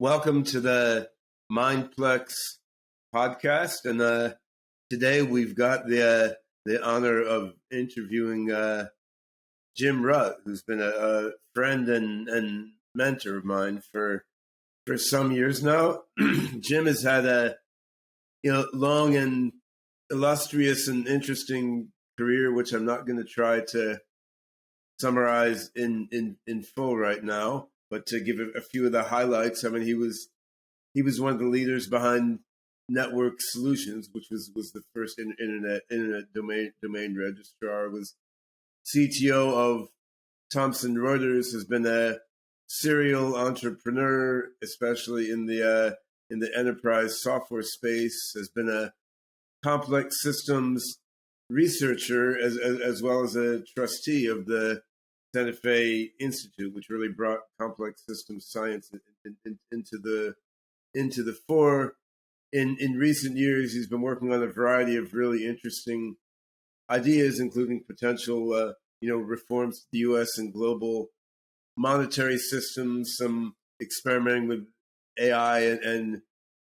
Welcome to the Mindplex podcast, and today we've got the honor of interviewing Jim Rutt, who's been a friend and mentor of mine for some years now. Jim has had a long and illustrious and interesting career, which I'm not going to try to summarize in full right now. But to give a few of the highlights, I mean, he was one of the leaders behind Network Solutions, which was the first internet domain registrar. Was CTO of Thomson Reuters. Has been a serial entrepreneur, especially in the enterprise software space. Has been a complex systems researcher as well as a trustee of the Santa Fe Institute, which really brought complex systems science into the fore. In recent years, he's been working on a variety of really interesting ideas, including potential reforms to the U.S. and global monetary systems, some experimenting with AI and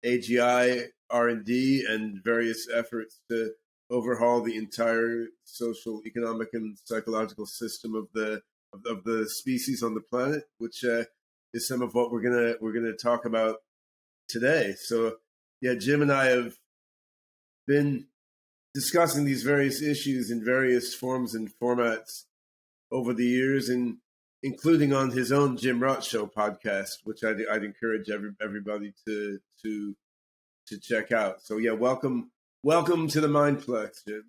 AGI R&D, and various efforts to overhaul the entire social, economic, and psychological system of the species on the planet, which is some of what we're gonna talk about today. So, yeah, Jim and I have been discussing these various issues in various forms and formats over the years, and including on his own Jim Rutt Show podcast, which I'd encourage everybody to check out. So, yeah, welcome to the Mindplex, Jim.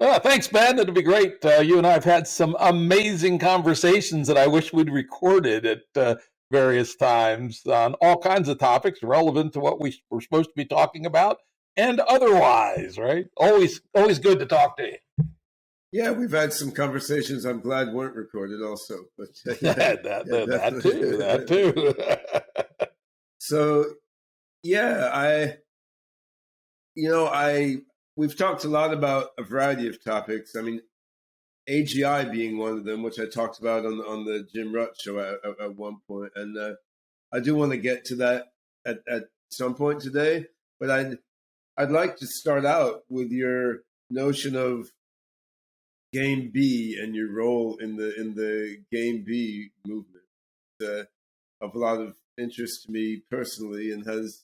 Thanks, Ben. It'll be great. You and I have had some amazing conversations that I wish we'd recorded at various times on all kinds of topics relevant to what we were supposed to be talking about and otherwise, right? Always good to talk to you. Yeah, we've had some conversations I'm glad weren't recorded also. But that too. So, yeah, we've talked a lot about a variety of topics. I mean, AGI being one of them, which I talked about on the Jim Rutt Show at one point, and I do want to get to that at some point today. But I'd like to start out with your notion of Game B and your role in the Game B movement. Of a lot of interest to me personally, and has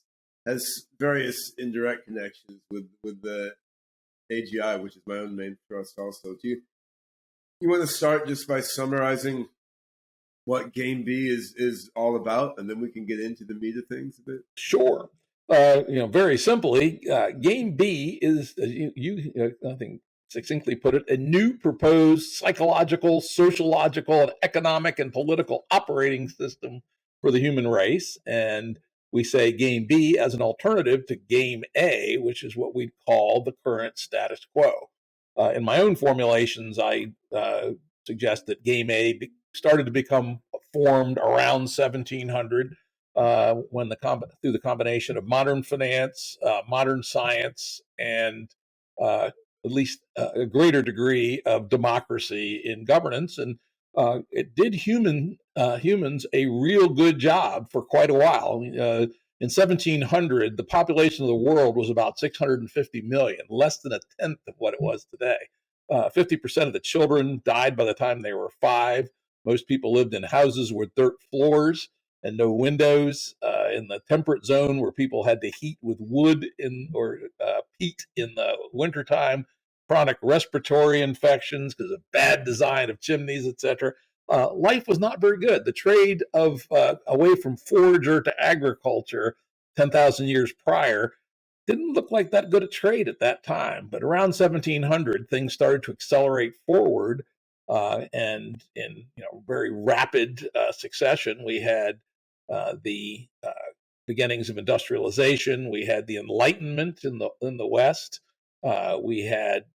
various indirect connections with the AGI, which is my own main thrust also. Do you want to start just by summarizing what Game B is all about, and then we can get into the meat of things a bit? Sure. Very simply, Game B is, I think, succinctly put it, a new proposed psychological, sociological, and economic and political operating system for the human race. And we say Game B as an alternative to Game A, which is what we call the current status quo. In my own formulations, I suggest that Game A started to become formed around 1700 when through the combination of modern finance, modern science, and at least a greater degree of democracy in governance. And it did humans a real good job for quite a while. In 1700, the population of the world was about 650 million, less than a tenth of what it was today. 50% of the children died by the time they were 5. Most people lived in houses with dirt floors and no windows. In the temperate zone, where people had to heat with wood or peat in the wintertime, chronic respiratory infections because of bad design of chimneys, etc. Life was not very good. The trade of away from forager to agriculture 10,000 years prior didn't look like that good a trade at that time. But around 1700, things started to accelerate forward, and in very rapid succession, we had the beginnings of industrialization. We had the Enlightenment in the West. We had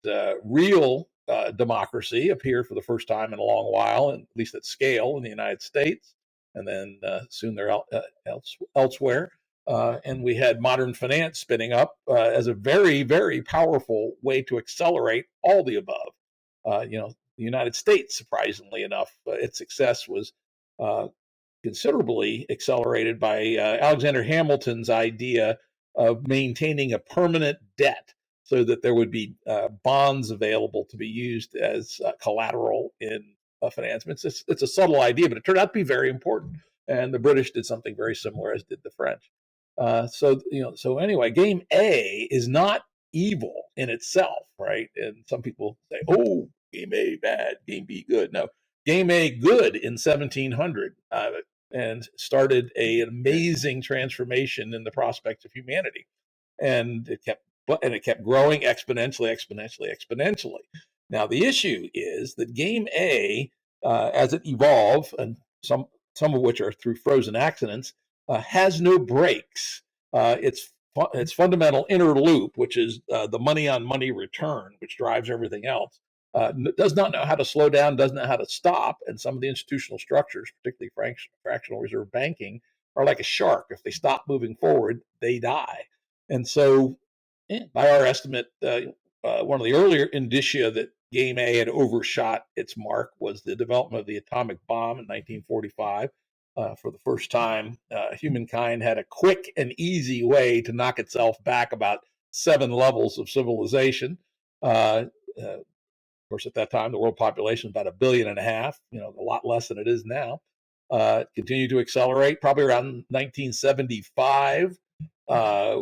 real democracy appear for the first time in a long while, at least at scale, in the United States, and then soon there elsewhere. And we had modern finance spinning up as a very, very powerful way to accelerate all the above. The United States, surprisingly enough, its success was considerably accelerated by Alexander Hamilton's idea of maintaining a permanent debt so that there would be bonds available to be used as collateral in finance. It's a subtle idea, but it turned out to be very important. And the British did something very similar, as did the French. So anyway, game A is not evil in itself, right? And some people say, "Oh, game A bad, game B good." No, game A good in 1700, and started an amazing transformation in the prospects of humanity, and it kept growing exponentially. Now the issue is that game A, as it evolved, and some of which are through frozen accidents, has no brakes. Its fundamental inner loop, which is the money on money return, which drives everything else, does not know how to slow down, doesn't know how to stop. And some of the institutional structures, particularly fractional reserve banking, are like a shark. If they stop moving forward, they die. And so, by our estimate, one of the earlier indicia that game A had overshot its mark was the development of the atomic bomb in 1945. For the first time, humankind had a quick and easy way to knock itself back about 7 levels of civilization. Of course, at that time, the world population was about 1.5 billion, a lot less than it is now. Continued to accelerate. Probably around 1975,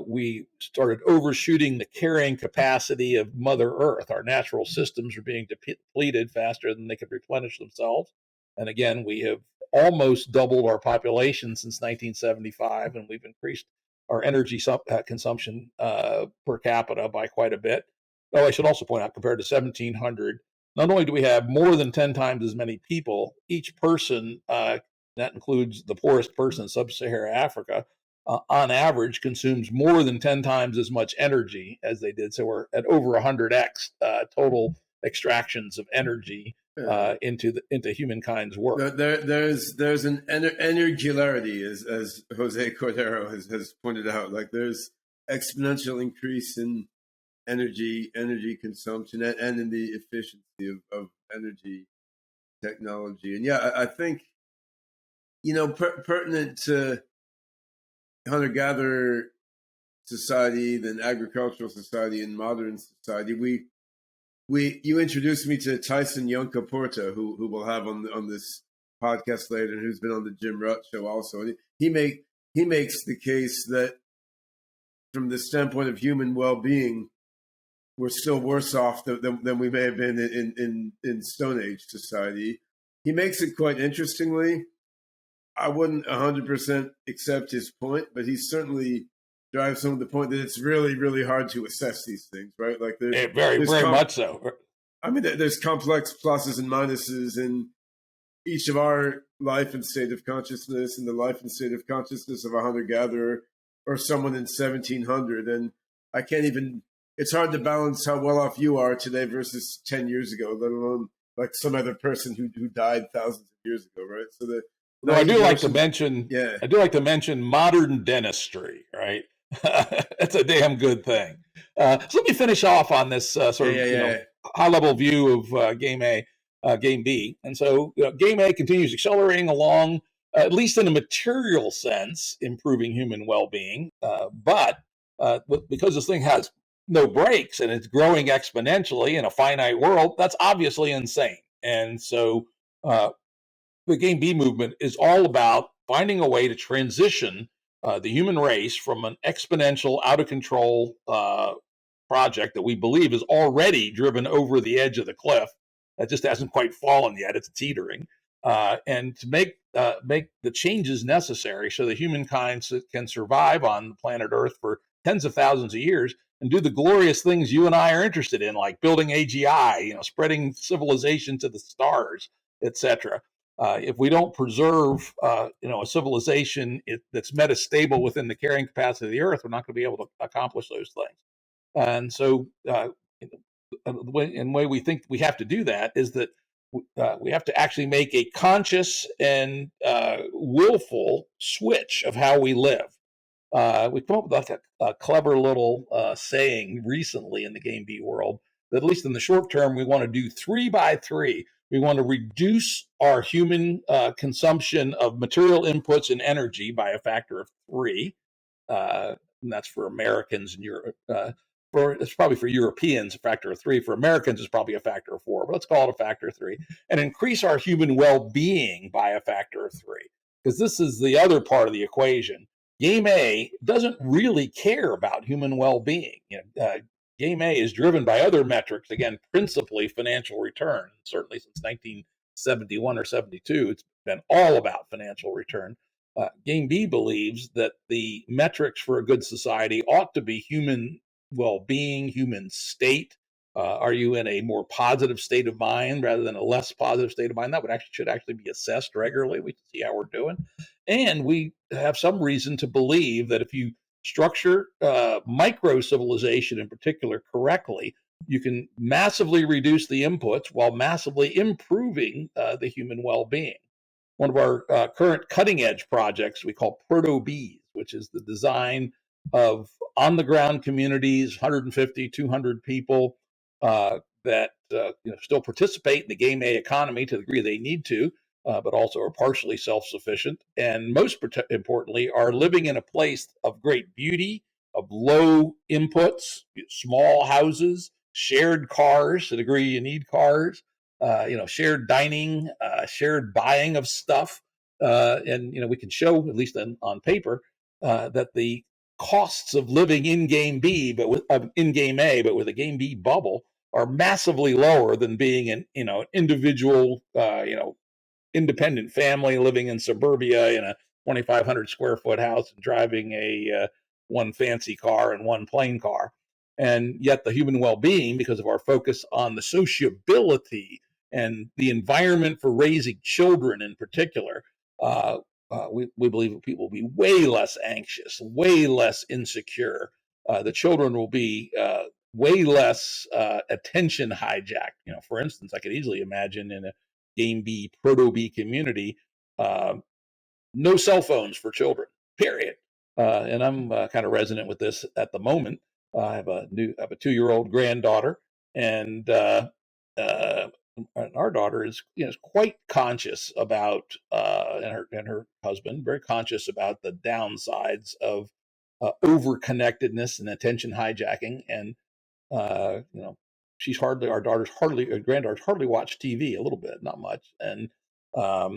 we started overshooting the carrying capacity of Mother Earth. Our natural systems are being depleted faster than they could replenish themselves. And again, we have almost doubled our population since 1975, and we've increased our energy consumption per capita by quite a bit. Oh, I should also point out, compared to 1700, not only do we have more than 10 times as many people, each person, that includes the poorest person in sub-Saharan Africa, on average consumes more than 10 times as much energy as they did. So we're at over 100x total extractions of energy into humankind's work. There's an energularity, as Jose Cordero has pointed out. Like there's exponential increase in energy consumption and in the efficiency of energy technology. And yeah, I think pertinent to hunter-gatherer society, then agricultural society, and modern society. You introduced me to Tyson Yunkaporta, who we'll have on this podcast later, and who's been on the Jim Rutt show also. And he makes the case that from the standpoint of human well-being, we're still worse off than we may have been in Stone Age society. He makes it quite interestingly. I wouldn't 100% accept his point, but he certainly drives home the point that it's really, really hard to assess these things, right? Like very much so. I mean, there's complex pluses and minuses in each of our life and state of consciousness and the life and state of consciousness of a hunter-gatherer or someone in 1700. And I can't even, it's hard to balance how well off you are today versus 10 years ago, let alone like some other person who died thousands of years ago, right? So that, no, I do like to mention modern dentistry, right? That's a damn good thing. So let me finish off on this high-level view of game A, game B. And so game A continues accelerating along, at least in a material sense, improving human well-being. But because this thing has no brakes and it's growing exponentially in a finite world, that's obviously insane. And so the game B movement is all about finding a way to transition the human race from an exponential, out of control project that we believe is already driven over the edge of the cliff. That just hasn't quite fallen yet; it's teetering, and to make the changes necessary so that humankind can survive on planet Earth for tens of thousands of years and do the glorious things you and I are interested in, like building AGI, spreading civilization to the stars, etc. If we don't preserve, a civilization that's metastable within the carrying capacity of the Earth, we're not going to be able to accomplish those things. And so, the way we think we have to do that is that we have to actually make a conscious and willful switch of how we live. We come up with a clever little saying recently in the game B world that, at least in the short term, we want to do 3 by 3. We want to reduce our human consumption of material inputs and energy by a factor of 3. And that's for Americans and Europe. It's probably for Europeans a factor of 3. For Americans, it's probably a factor of 4. But let's call it a factor of 3, and increase our human well-being by a factor of 3. Because this is the other part of the equation. Game A doesn't really care about human well-being. Game A is driven by other metrics, again, principally financial return. Certainly since 1971 or 72, it's been all about financial return. Game B believes that the metrics for a good society ought to be human well-being, human state. Are you in a more positive state of mind rather than a less positive state of mind? That should actually be assessed regularly. We can see how we're doing. And we have some reason to believe that if you structure micro-civilization in particular correctly, you can massively reduce the inputs while massively improving the human well-being. One of our current cutting-edge projects we call Proto-Bees, which is the design of on-the-ground communities, 150, 200 people that still participate in the Game A economy to the degree they need to, but also are partially self-sufficient, and most importantly, are living in a place of great beauty, of low inputs, small houses, shared cars to the degree you need cars, shared dining, shared buying of stuff, and we can show, at least on paper, that the costs of living in Game B, in Game A, but with a Game B bubble, are massively lower than being an individual, independent family living in suburbia in a 2,500 square foot house and driving a one fancy car and one plain car. And yet the human well-being, because of our focus on the sociability and the environment for raising children in particular, we believe that people will be way less anxious, way less insecure. The children will be way less attention hijacked. For instance, I could easily imagine in a Game B, Proto B community, no cell phones for children, period. And I'm kind of resonant with this at the moment. I have a 2-year-old granddaughter, and our daughter is quite conscious about, and her husband, very conscious about the downsides of over-connectedness and attention hijacking. And our granddaughter's hardly watched TV, a little bit, not much. And our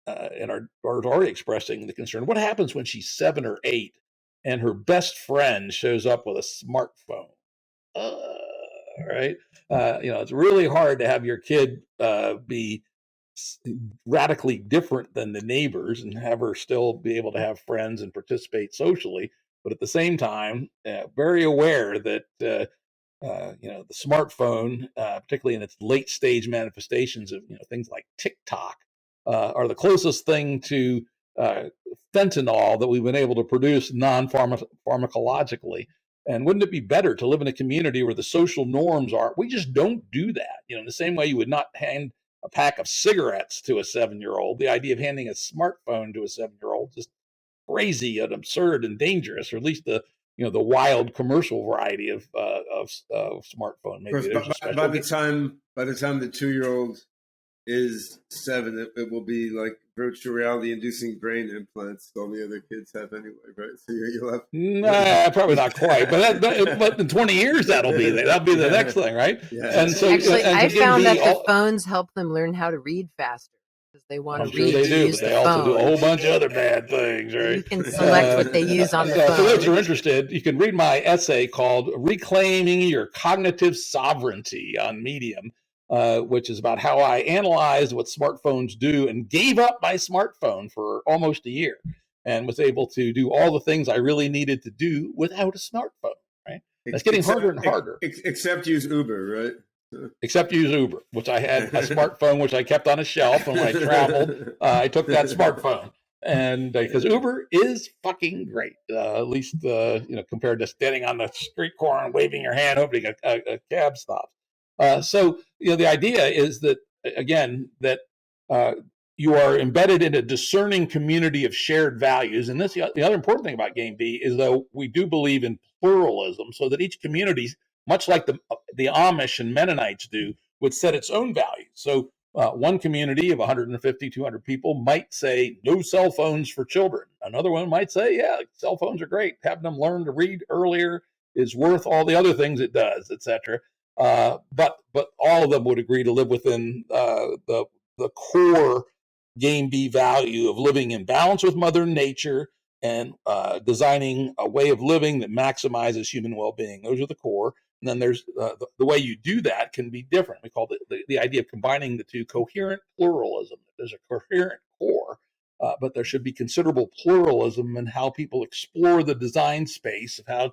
daughter's already expressing the concern. What happens when she's 7 or 8 and her best friend shows up with a smartphone? Right? It's really hard to have your kid be radically different than the neighbors and have her still be able to have friends and participate socially, but at the same time, very aware that the smartphone, particularly in its late stage manifestations of things like TikTok, are the closest thing to fentanyl that we've been able to produce non-pharmacologically. And wouldn't it be better to live in a community where the social norms are? We just don't do that. In the same way you would not hand a pack of cigarettes to a 7-year-old. The idea of handing a smartphone to a 7-year-old is just crazy and absurd and dangerous, or at least the wild commercial variety of smartphone. Maybe by the time the 2-year-old is 7, it will be like virtual reality inducing brain implants all the other kids have anyway, right? So you'll have probably not quite, but in 20 years that'll be the next thing, right? Yeah. And so actually, I found that the phones help them learn how to read faster because they want to read. Sure they do, but they also do a whole bunch of other bad things, right? You can select what they use on the phone. For those who are interested, you can read my essay called "Reclaiming Your Cognitive Sovereignty" on Medium. Which is about how I analyzed what smartphones do and gave up my smartphone for almost a year and was able to do all the things I really needed to do without a smartphone, right? That's getting harder and harder. Except use Uber, right? Except use Uber, which I had a smartphone, which I kept on a shelf. And when I traveled, I took that smartphone. And because Uber is fucking great, at least, compared to standing on the street corner and waving your hand, hoping a cab stops. So the idea is that, again, that you are embedded in a discerning community of shared values. And the other important thing about Game B is, though, we do believe in pluralism, so that each community, much like the Amish and Mennonites do, would set its own values. So One community of 150, 200 people might say no cell phones for children. Another one might say, yeah, cell phones are great. Having them learn to read earlier is worth all the other things it does, etc. But all of them would agree to live within the core game B value of living in balance with Mother Nature and designing a way of living that maximizes human well-being. Those are the core. And then there's the way you do that can be different. We call it the idea of combining the two, coherent pluralism. There's a coherent core, but there should be considerable pluralism in how people explore the design space of how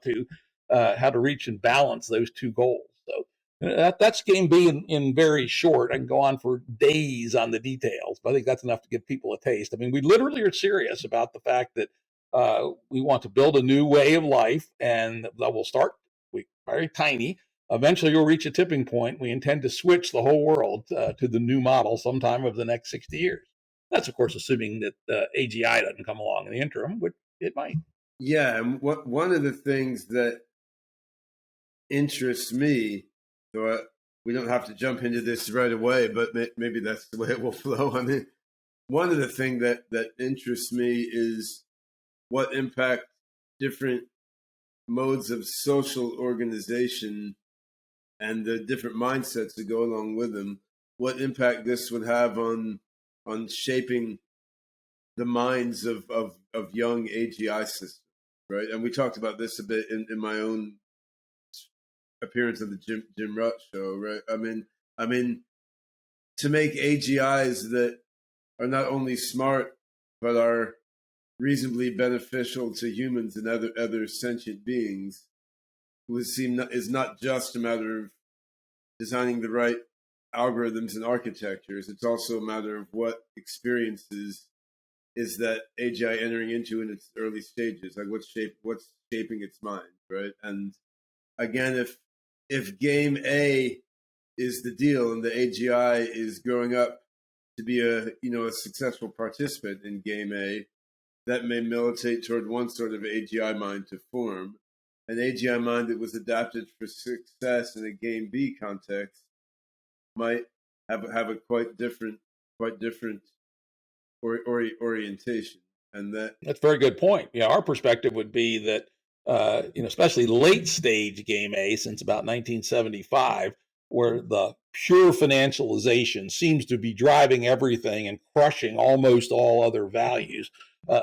to reach and balance those two goals. So that's game B in very short. I can go on for days on the details, but I think that's enough to give people a taste. I mean, we literally are serious about the fact that we want to build a new way of life, and that will start very tiny. Eventually, you'll reach a tipping point. We intend to switch the whole world to the new model sometime over the next 60 years. That's, of course, assuming that AGI doesn't come along in the interim, which it might. Yeah, and one of the things that interests me, so we don't have to jump into this right away, but maybe that's the way it will flow. I mean, one of the things that interests me is what impact different modes of social organization and the different mindsets that go along with them, what impact this would have on shaping the minds of young AGI systems, right? And we talked about this a bit in my own appearance of the Jim Rutt show, right? I mean, to make AGIs that are not only smart but are reasonably beneficial to humans and other sentient beings is not just a matter of designing the right algorithms and architectures. It's also a matter of what experiences is that AGI entering into in its early stages, like what's shaping its mind, right? And again, if game A is the deal and the AGI is growing up to be a successful participant in game A, that may militate toward one sort of AGI mind to form. An AGI mind that was adapted for success in a game B context might have a quite different orientation. And that's a very good point. Yeah, our perspective would be that especially late stage game A, since about 1975, where the pure financialization seems to be driving everything and crushing almost all other values,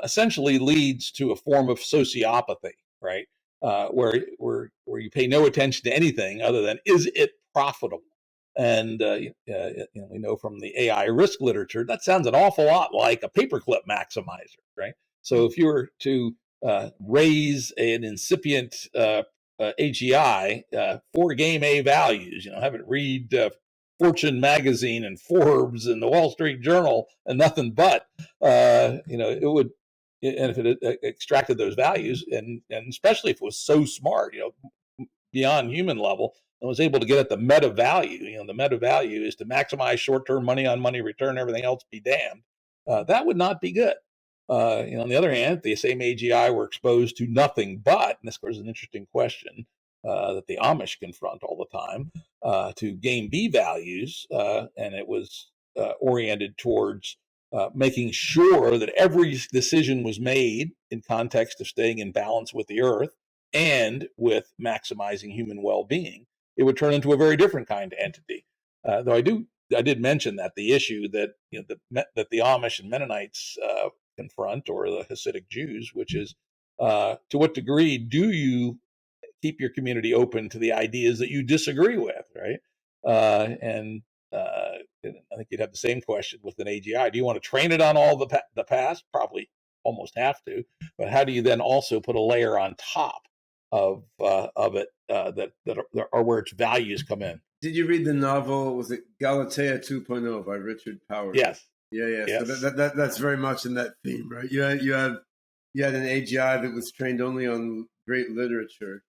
essentially leads to a form of sociopathy, right? Where you pay no attention to anything other than, is it profitable? And we know from the AI risk literature that sounds an awful lot like a paperclip maximizer, right? So if you were to raise an incipient AGI for game A values, have it read Fortune magazine and Forbes and the Wall Street Journal and nothing but, it would. And if it extracted those values, and especially if it was so smart, beyond human level, and was able to get at the meta value, the meta value is to maximize short-term money on money return, everything else be damned. That would not be good. On the other hand, if the same AGI were exposed to nothing but, and this is an interesting question that the Amish confront all the time, to game B values, and it was oriented towards making sure that every decision was made in context of staying in balance with the earth and with maximizing human well-being, it would turn into a very different kind of entity. Though I did mention that the issue that that the Amish and Mennonites confront, or the Hasidic Jews, which is to what degree do you keep your community open to the ideas that you disagree with, right? And I think you'd have the same question with an AGI. Do you want to train it on all the past? Probably almost have to. But how do you then also put a layer on top of it that are where its values come in? Did you read the novel? Was it Galatea 2.0 by Richard Powers? Yes. Yeah. Yes. So that's very much in that theme, right? You had an AGI that was trained only on great literature,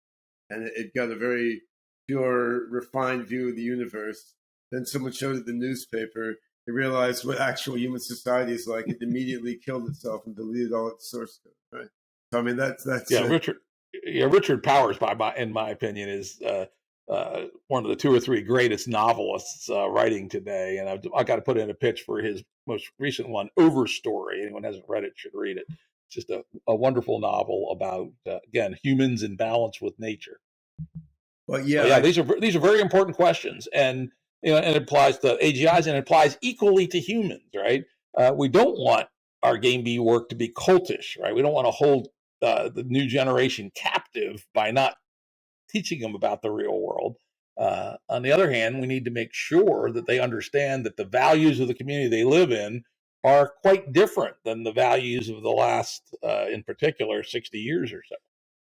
and it got a very pure, refined view of the universe. Then someone showed it the newspaper. It realized what actual human society is like. It immediately killed itself and deleted all its source code. Right. So I mean, that's Richard Powers, in my opinion, is one of the 2 or 3 greatest novelists writing today. And I got to put in a pitch for his most recent one, Overstory. Anyone who hasn't read it should read it. It's just a wonderful novel about, again, humans in balance with nature. Well, yeah, so, yeah, these are very important questions, and and it applies to AGIs, and it applies equally to humans, right? We don't want our Game B work to be cultish, right? We don't want to hold the new generation captive by not teaching them about the real world. On the other hand, we need to make sure that they understand that the values of the community they live in are quite different than the values of the last, in particular, 60 years or so.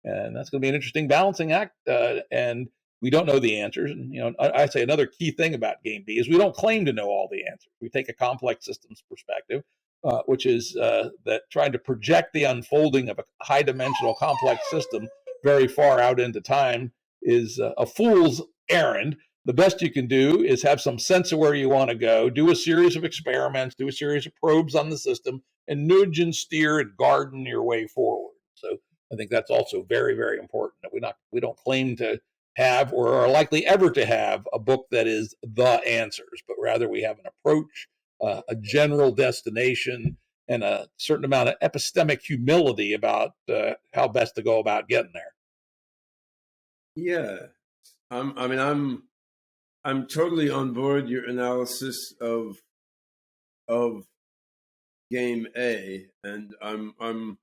And that's going to be an interesting balancing act. And we don't know the answers. And, I say another key thing about Game B is we don't claim to know all the answers. We take a complex systems perspective, which is that trying to project the unfolding of a high dimensional complex system very far out into time is a fool's errand. The best you can do is have some sense of where you want to go, do a series of experiments, do a series of probes on the system, and nudge and steer and garden your way forward. So I think that's also very, very important, that we don't claim to have or are likely ever to have a book that is the answers, but rather we have an approach, a general destination, and a certain amount of epistemic humility about how best to go about getting there. Yeah, I'm totally on board your analysis of Game A, and I'm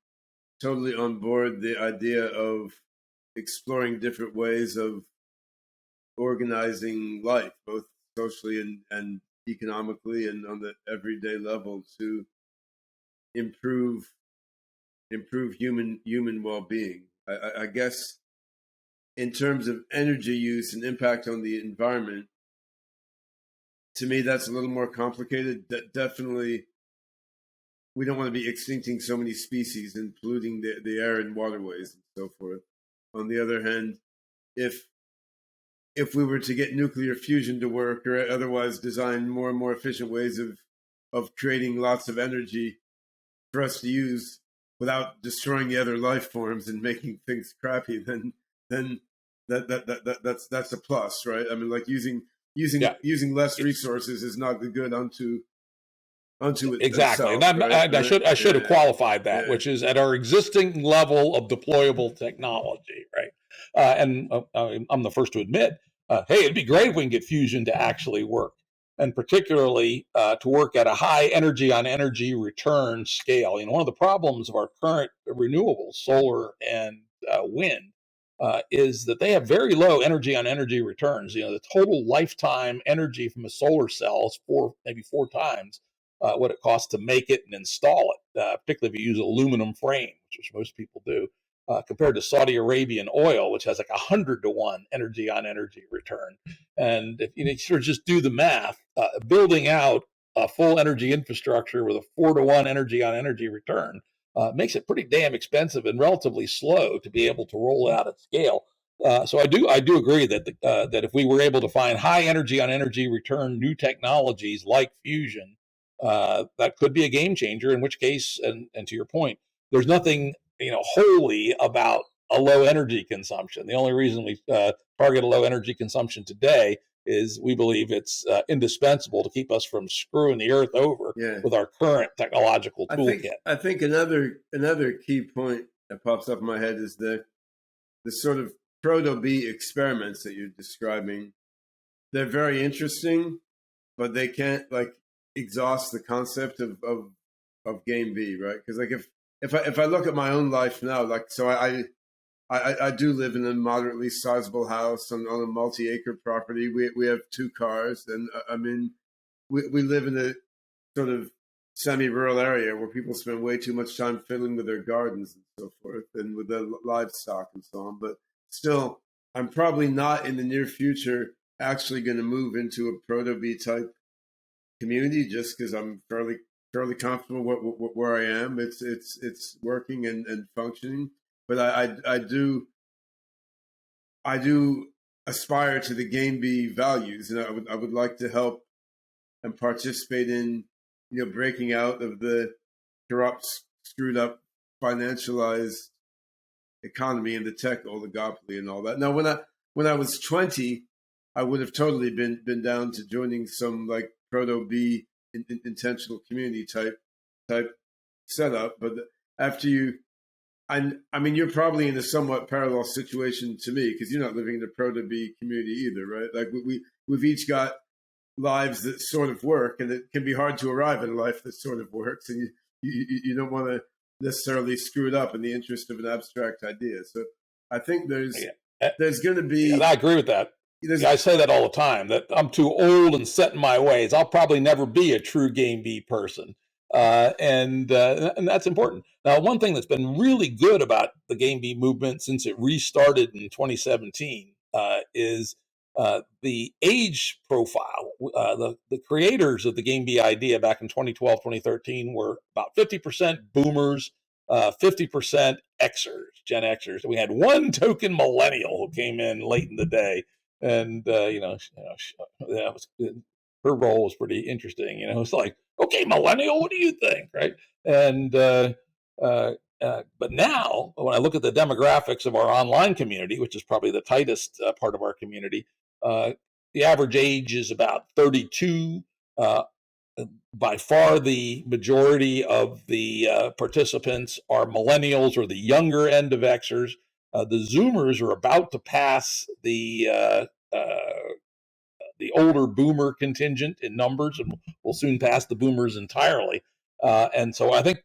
totally on board the idea of exploring different ways of organizing life, both socially and economically, and on the everyday level to improve human well-being. I guess in terms of energy use and impact on the environment, to me, that's a little more complicated. Definitely, we don't want to be extincting so many species and polluting the air and waterways and so forth. On the other hand, if we were to get nuclear fusion to work, or otherwise design more and more efficient ways of creating lots of energy for us to use without destroying the other life forms and making things crappy, then that's a plus, right? I mean, like using less resources is not the good unto it. Exactly. Itself, And right? I should have qualified that, which is at our existing level of deployable technology, right? And I'm the first to admit, hey, it'd be great if we can get fusion to actually work, and particularly to work at a high energy on energy return scale. One of the problems of our current renewables, solar and wind, is that they have very low energy on energy returns. The total lifetime energy from a solar cell is maybe four times what it costs to make it and install it, particularly if you use aluminum frame, which most people do, compared to Saudi Arabian oil, which has like 100-to-1 energy on energy return. And if you sort of just do the math, building out a full energy infrastructure with a 4-to-1 energy on energy return makes it pretty damn expensive and relatively slow to be able to roll it out at scale. So I do agree that that if we were able to find high energy on energy return new technologies like fusion, that could be a game changer. In which case, and to your point, there's nothing holy about a low energy consumption. The only reason we target a low energy consumption today is we believe it's indispensable to keep us from screwing the earth over with our current technological toolkit. I think another key point that pops up in my head is the sort of proto-B experiments that you're describing. They're very interesting, but they can't exhaust the concept of Game B, right? Because if I look at my own life now, so I do live in a moderately sizable house on a multi-acre property. We have 2 cars, and we live in a sort of semi-rural area where people spend way too much time fiddling with their gardens and so forth, and with their livestock and so on. But still, I'm probably not in the near future actually going to move into a proto-B type community, just because I'm fairly comfortable where I am. It's working and functioning. But I do aspire to the Game B values, and I would like to help and participate in breaking out of the corrupt, screwed up, financialized economy and the tech oligopoly and all that. Now, when I was 20, I would have totally been down to joining some like proto B intentional community type setup. But after you, I mean, you're probably in a somewhat parallel situation to me because you're not living in a proto B community either, right? Like we've each got lives that sort of work, and it can be hard to arrive at a life that sort of works, and you don't want to necessarily screw it up in the interest of an abstract idea. So I think there's going to be. And I agree with that. I say that all the time, that I'm too old and set in my ways. I'll probably never be a true Game B person. And that's important. Now, one thing that's been really good about the Game B movement since it restarted in 2017 is the age profile. The creators of the Game B idea back in 2012, 2013 were about 50% boomers, 50% Xers, Gen Xers. We had one token millennial who came in late in the day. And that was her role was pretty interesting. It's like, okay, millennial, what do you think, right? And but now, when I look at the demographics of our online community, which is probably the tightest part of our community, the average age is about 32. By far, the majority of the participants are millennials or the younger end of Xers. The Zoomers are about to pass the older boomer contingent in numbers, and will soon pass the boomers entirely. And so I think,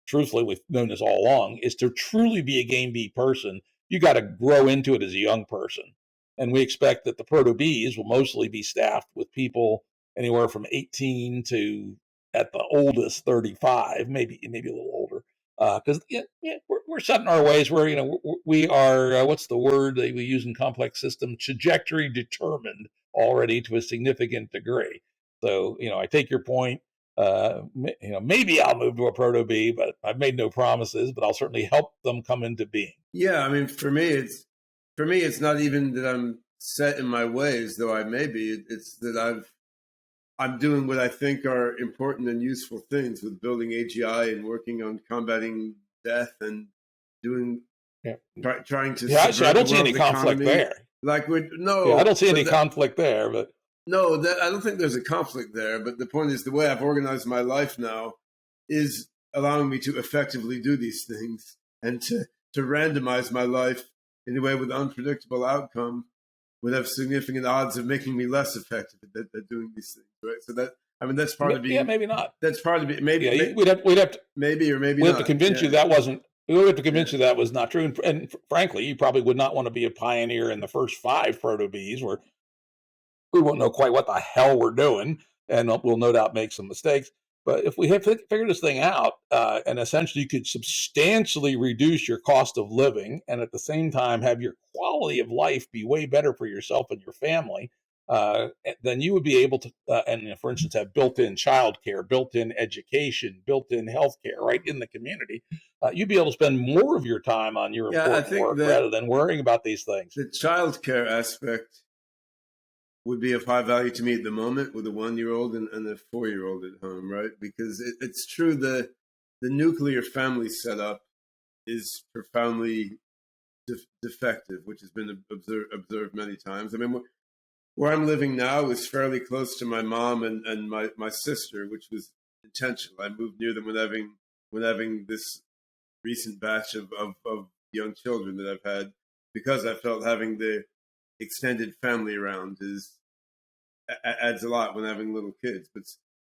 truthfully, we've known this all along, is to truly be a Game B person, you got to grow into it as a young person. And we expect that the Proto Bs will mostly be staffed with people anywhere from 18 to, at the oldest, 35, maybe a little older. Because we're set in our ways where we are what's the word that we use in complex system, trajectory determined already to a significant degree. So I take your point. Maybe I'll move to a Proto B, but I've made no promises. But I'll certainly help them come into being. Yeah, I mean, for me, it's not even that I'm set in my ways, though I may be. It's that I'm doing what I think are important and useful things with building AGI and working on combating death and doing trying to. Yeah, actually, I don't see any conflict there. I don't see any conflict there, but no, I don't think there's a conflict there. But the point is, the way I've organized my life now is allowing me to effectively do these things and to randomize my life in a way with unpredictable outcome would have significant odds of making me less effective at doing these things, right? So that's part of being. Yeah, maybe not. That's part of it. Maybe we'd have to maybe or maybe we not. have to convince you that wasn't. We would have to convince you that was not true. And frankly, you probably would not want to be a pioneer in the first 5 Proto Bs, where we won't know quite what the hell we're doing, and we'll no doubt make some mistakes. But if we have figured this thing out, and essentially you could substantially reduce your cost of living, and at the same time have your quality of life be way better for yourself and your family, then you would be able to, for instance, have built-in childcare, built-in education, built-in healthcare right in the community. You'd be able to spend more of your time on your important work rather than worrying about these things. The childcare aspect would be of high value to me at the moment with a 1-year-old and a 4-year-old at home, right? Because it's true the nuclear family setup is profoundly defective, which has been observed many times. I mean, where I'm living now is fairly close to my mom and my sister, which was intentional. I moved near them when having this recent batch of young children that I've had, because I felt having the extended family around adds a lot when having little kids. But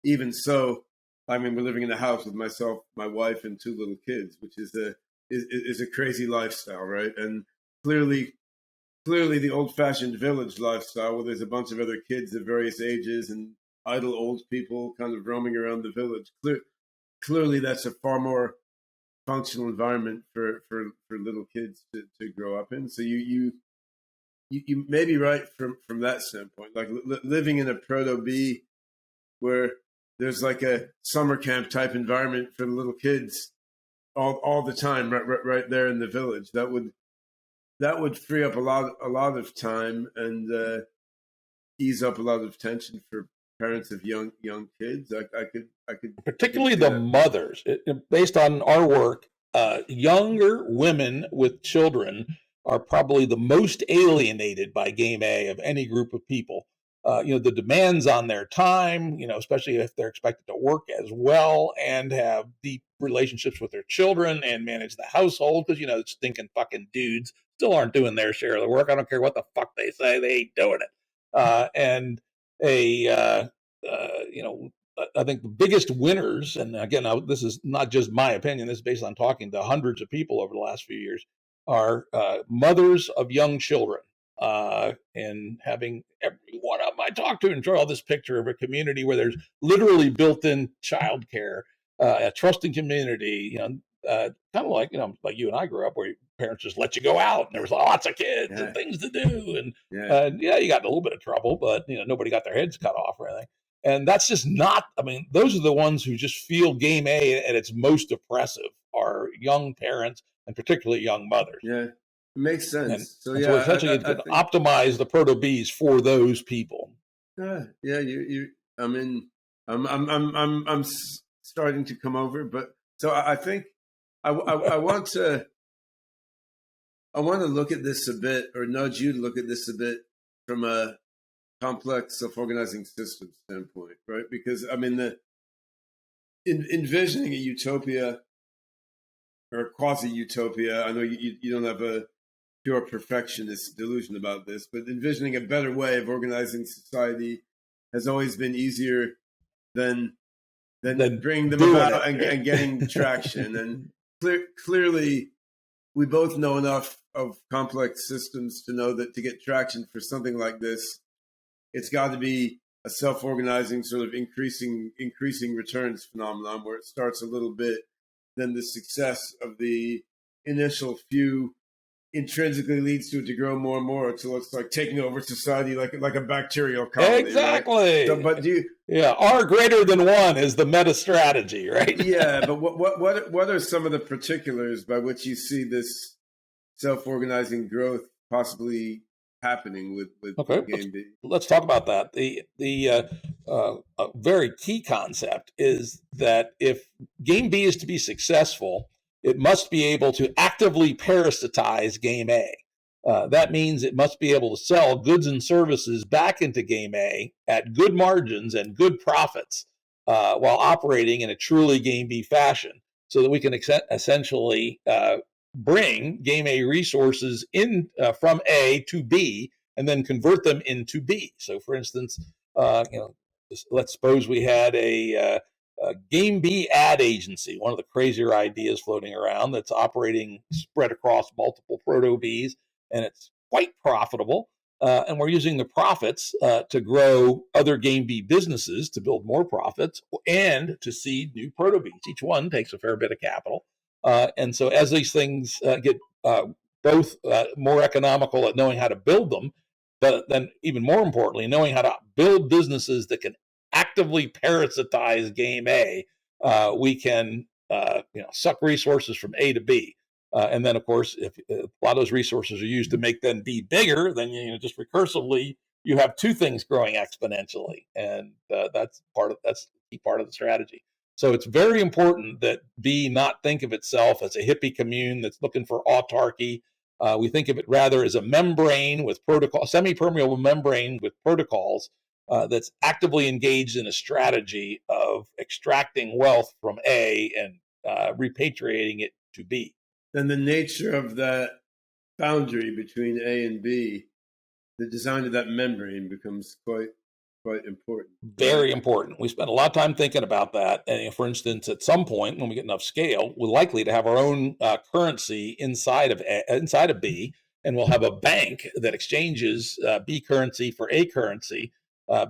even so, I mean, we're living in a house with myself, my wife, and 2 little kids, which is a crazy lifestyle, right? And clearly the old-fashioned village lifestyle, where there's a bunch of other kids of various ages and idle old people kind of roaming around the village. Clearly, that's a far more functional environment for little kids to grow up in. So you may be right from that standpoint. Like living in a Proto B where there's like a summer camp type environment for the little kids all the time, right there in the village. That would free up a lot of time and ease up a lot of tension for parents of young kids. I could particularly the mothers. Based on our work, younger women with children are probably the most alienated by game A of any group of people. The demands on their time, especially if they're expected to work as well and have deep relationships with their children and manage the household, because, stinking fucking dudes still aren't doing their share of the work. I don't care what the fuck they say, they ain't doing it. I think the biggest winners, and again, this is not just my opinion, this is based on talking to hundreds of people over the last few years, are mothers of young children. And having everyone I talk to enjoy all this picture of a community where there's literally built-in childcare, a trusting community, kind of like you and I grew up, where your parents just let you go out and there was lots of kids and things to do, and you got in a little bit of trouble, but nobody got their heads cut off or anything. And that's just not. I mean, those are the ones who just feel game A at its most oppressive, are young parents and particularly young mothers. Yeah. It makes sense. And so essentially, you can optimize the proto-Bs for those people. I'm starting to come over, but so I think I want to look at this a bit, or nudge you to look at this a bit from a complex self-organizing system standpoint, right? Because envisioning a utopia or a quasi-utopia. I know you don't have a pure perfectionist delusion about this, but envisioning a better way of organizing society has always been easier than bringing them about and getting traction. And clearly, we both know enough of complex systems to know that to get traction for something like this, it's got to be a self-organizing sort of increasing returns phenomenon, where it starts a little bit, then the success of the initial few intrinsically leads to it to grow more and more until it's like taking over society like a bacterial colony. Exactly. Right? So, but R greater than 1 is the meta strategy, right? Yeah, but what are some of the particulars by which you see this self-organizing growth possibly happening with Game B? Let's talk about that. A very key concept is that if Game B is to be successful, it must be able to actively parasitize Game A. That means it must be able to sell goods and services back into Game A at good margins and good profits, while operating in a truly Game B fashion, so that we can essentially bring Game A resources in from A to B and then convert them into B. So, for instance, let's suppose we had a Game B ad agency, one of the crazier ideas floating around, that's operating spread across multiple proto-Bs, and it's quite profitable. And we're using the profits to grow other Game B businesses, to build more profits, and to seed new proto-Bs. Each one takes a fair bit of capital. And so as these things get both more economical at knowing how to build them, but then even more importantly, knowing how to build businesses that can actively parasitize Game A, we can suck resources from A to B. And then, of course, if a lot of those resources are used to make them B bigger, then just recursively, you have two things growing exponentially. And that's a key part of the strategy. So it's very important that B not think of itself as a hippie commune that's looking for autarky. We think of it rather as a membrane with protocol, semi-permeable membrane with protocols that's actively engaged in a strategy of extracting wealth from A and repatriating it to B. Then the nature of that boundary between A and B, the design of that membrane becomes quite important. Very important. We spend a lot of time thinking about that. And for instance, at some point when we get enough scale, we're likely to have our own currency inside of B, and we'll have a bank that exchanges B currency for A currency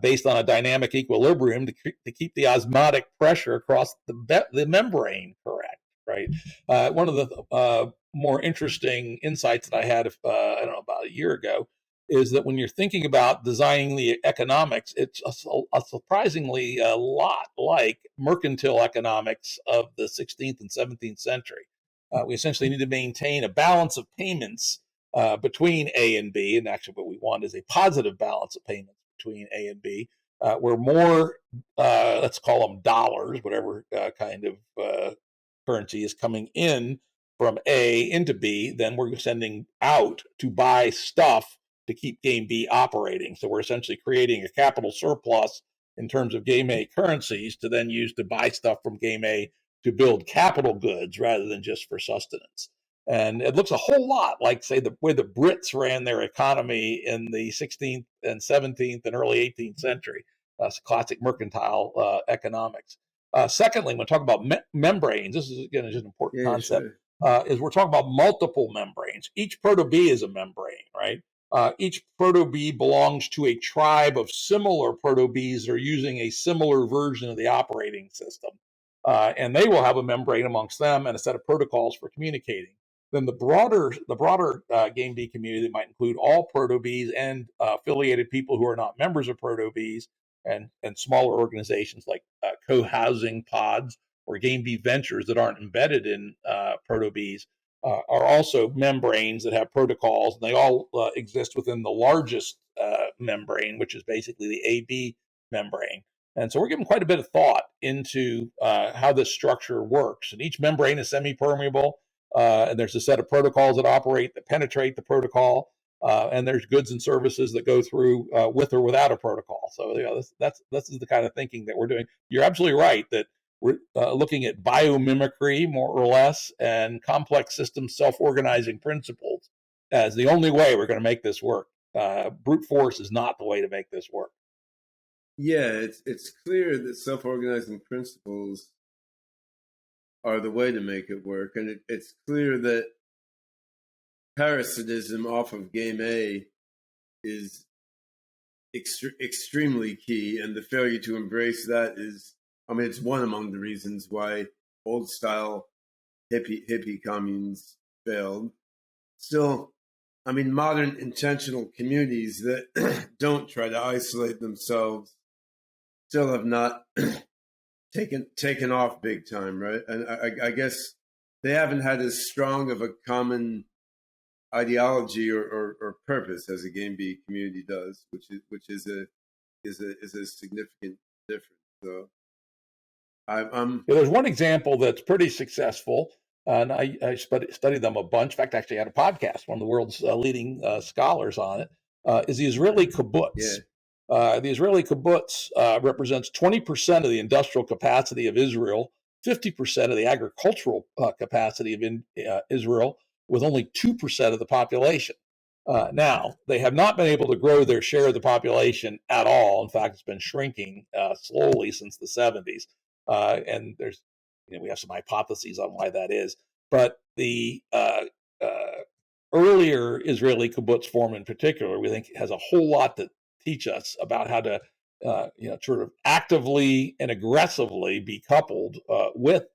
based on a dynamic equilibrium to keep the osmotic pressure across the membrane correct. Right. One of the more interesting insights that I had, about a year ago, is that when you're thinking about designing the economics, it's a surprisingly a lot like mercantile economics of the 16th and 17th century. We essentially need to maintain a balance of payments between A and B, and actually what we want is a positive balance of payments between A and B, where more, let's call them dollars, whatever kind of currency is coming in from A into B, then we're sending out to buy stuff to keep game B operating. So we're essentially creating a capital surplus in terms of game A currencies to then use to buy stuff from game A to build capital goods rather than just for sustenance. And it looks a whole lot like, say, the way the Brits ran their economy in the 16th and 17th and early 18th century, classic mercantile economics. Secondly, when we talk about membranes, this is, again, just an important concept, sure. Is we're talking about multiple membranes. Each proto-bee is a membrane, right? Each proto-bee belongs to a tribe of similar proto-bees that are using a similar version of the operating system. And they will have a membrane amongst them and a set of protocols for communicating. Then the broader game bee community might include all proto-bees and affiliated people who are not members of proto-bees and smaller organizations like co-housing pods or game bee ventures that aren't embedded in proto-bees. Are also membranes that have protocols, and they all exist within the largest membrane, which is basically the AB membrane. And so we're giving quite a bit of thought into how this structure works. And each membrane is semi-permeable, and there's a set of protocols that operate that penetrate the protocol, and there's goods and services that go through with or without a protocol. So this is the kind of thinking that we're doing. You're absolutely right that we're looking at biomimicry, more or less, and complex system self-organizing principles as the only way we're going to make this work. Brute force is not the way to make this work. Yeah, it's clear that self-organizing principles are the way to make it work. And it's clear that parasitism off of game A is extremely key, and the failure to embrace that is, I mean, it's one among the reasons why old-style hippie communes failed. Still, I mean, modern intentional communities that don't try to isolate themselves still have not taken off big time, right? And I guess they haven't had as strong of a common ideology or purpose as a game bee community does, which is a significant difference. So. There's one example that's pretty successful, and I studied them a bunch. In fact, I actually had a podcast, one of the world's leading scholars on it, is the Israeli Kibbutz. Yeah. The Israeli Kibbutz represents 20% of the industrial capacity of Israel, 50% of the agricultural capacity of Israel, with only 2% of the population. Now, they have not been able to grow their share of the population at all. In fact, it's been shrinking slowly since the 70s. And there's, we have some hypotheses on why that is. But the earlier Israeli kibbutz form in particular, we think has a whole lot to teach us about how to, sort of actively and aggressively be coupled with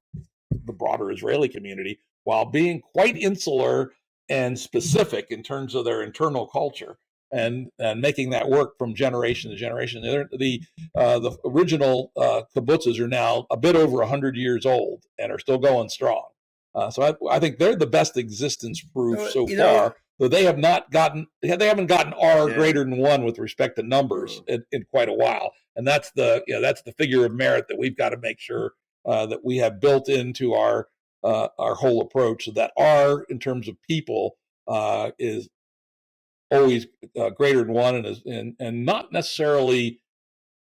the broader Israeli community while being quite insular and specific in terms of their internal culture. And making that work from generation to generation. The original kibbutzes are now a bit over 100 years old and are still going strong. So I think they're the best existence proof so far. Though they haven't gotten R greater than 1 with respect to numbers in quite a while. And that's the figure of merit that we've got to make sure that we have built into our whole approach, so that R in terms of people is always greater than 1 and not necessarily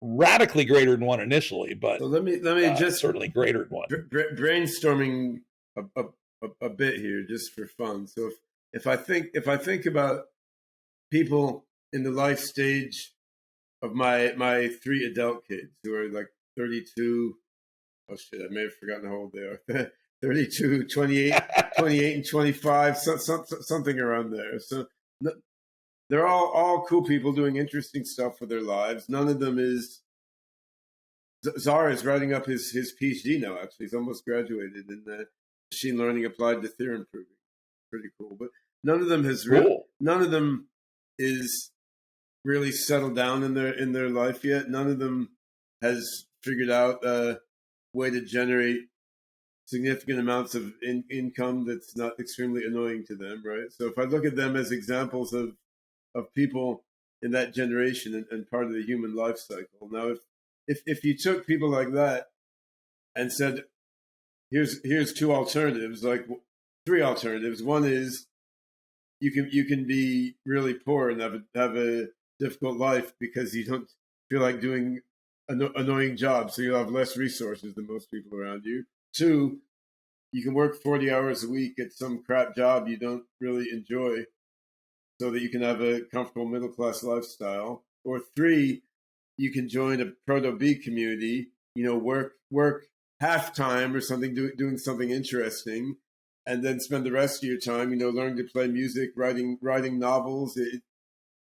radically greater than 1 initially, but so let me just certainly greater than 1. Brainstorming a bit here just for fun. So if I think about people in the life stage of my 3 adult kids who are like 32, oh shit, I may have forgotten how old they are. 32, 28, 28 and 25, something around there. So they're all cool people doing interesting stuff with their lives. None of them is. Zara is writing up his PhD now. Actually, he's almost graduated in machine learning applied to theorem proving. Pretty cool. But none of them has none of them is really settled down in their life yet. None of them has figured out a way to generate significant amounts of income that's not extremely annoying to them, right? So if I look at them as examples of people in that generation and part of the human life cycle. Now, if you took people like that and said, here's 2 alternatives, like three alternatives. One is you can be really poor and have a difficult life because you don't feel like doing annoying jobs, so you'll have less resources than most people around you. Two, you can work 40 hours a week at some crap job you don't really enjoy so that you can have a comfortable middle-class lifestyle. Or three, you can join a proto-B community, work half-time or something, doing something interesting, and then spend the rest of your time, learning to play music, writing novels,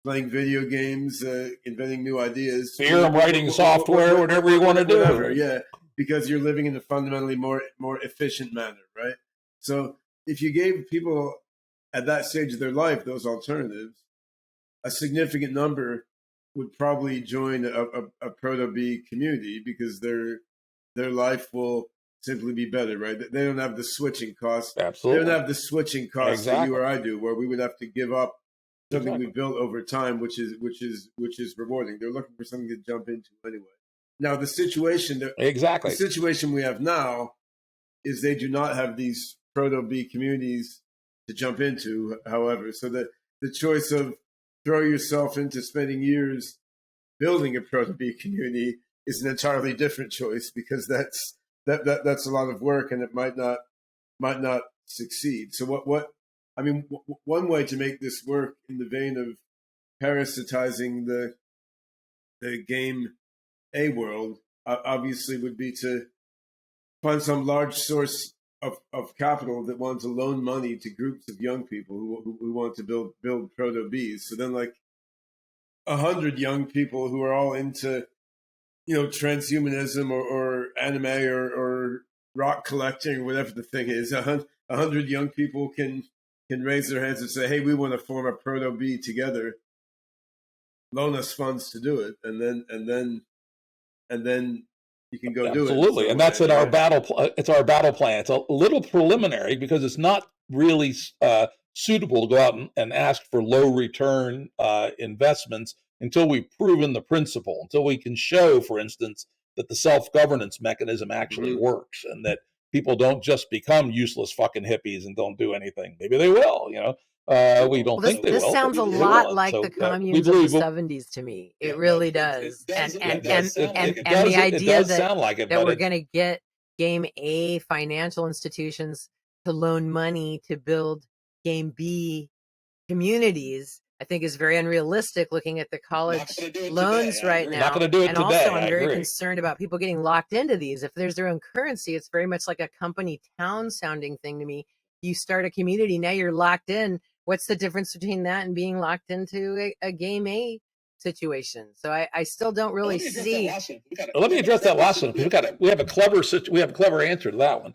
playing video games, inventing new ideas. Theorem writing software, whatever you want to do. Whatever, yeah, because you're living in a fundamentally more efficient manner, right? So if you gave people at that stage of their life those alternatives, a significant number would probably join a proto-B community because their life will simply be better, right? They don't have the switching costs. Absolutely. They don't have the switching costs that you or I do, where we would have to give up something we built over time, which is rewarding. They're looking for something to jump into anyway. Now, the situation we have now is they do not have these proto-B communities to jump into, however. So that the choice of throw yourself into spending years building a proto-B community is an entirely different choice, because that's a lot of work and it might not succeed. So one way to make this work in the vein of parasitizing the game A world obviously would be to find some large source of capital that wants to loan money to groups of young people who want to build proto-Bs. So then 100 young people who are all into transhumanism or anime or rock collecting or whatever the thing is, 100 young people can raise their hands and say, hey, we want to form a proto-B together, loan us funds to do it, and then you can go do it. Absolutely, and that's our battle. It's our battle plan. It's a little preliminary because it's not really suitable to go out and ask for low return investments until we've proven the principle, until we can show, for instance, that the self-governance mechanism actually works, and that people don't just become useless fucking hippies and don't do anything. Maybe they will, we don't think they will. This sounds a lot like the communes of the 70s to me. It really does. And the idea that we're going to get game A financial institutions to loan money to build game B communities, I think, is very unrealistic looking at the college loans right now. Not going to do it and today. Also, I'm very concerned about people getting locked into these. If there's their own currency, it's very much like a company town sounding thing to me. You start a community, now you're locked in. What's the difference between that and being locked into a game A situation? So I still don't really see. Let me address that last one. We have a clever answer to that one.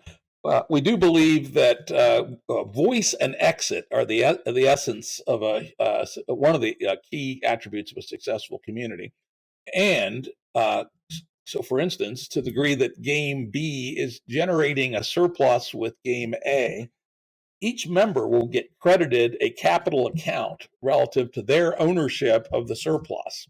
We do believe that voice and exit are the essence of one of the key attributes of a successful community. And so, for instance, to the degree that game B is generating a surplus with game A, each member will get credited a capital account relative to their ownership of the surplus.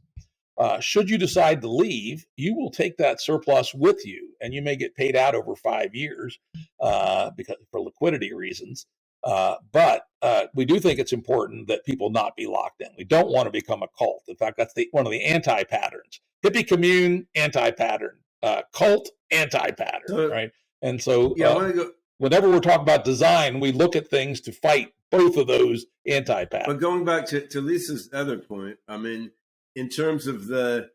Should you decide to leave, you will take that surplus with you, and you may get paid out over 5 years because for liquidity reasons. But we do think it's important that people not be locked in. We don't want to become a cult. In fact, that's one of the anti-patterns. Hippie commune, anti-pattern. Cult, anti-pattern, right? And so whenever we're talking about design, we look at things to fight both of those anti-patterns. But going back to Lisa's other point, I mean, in terms of the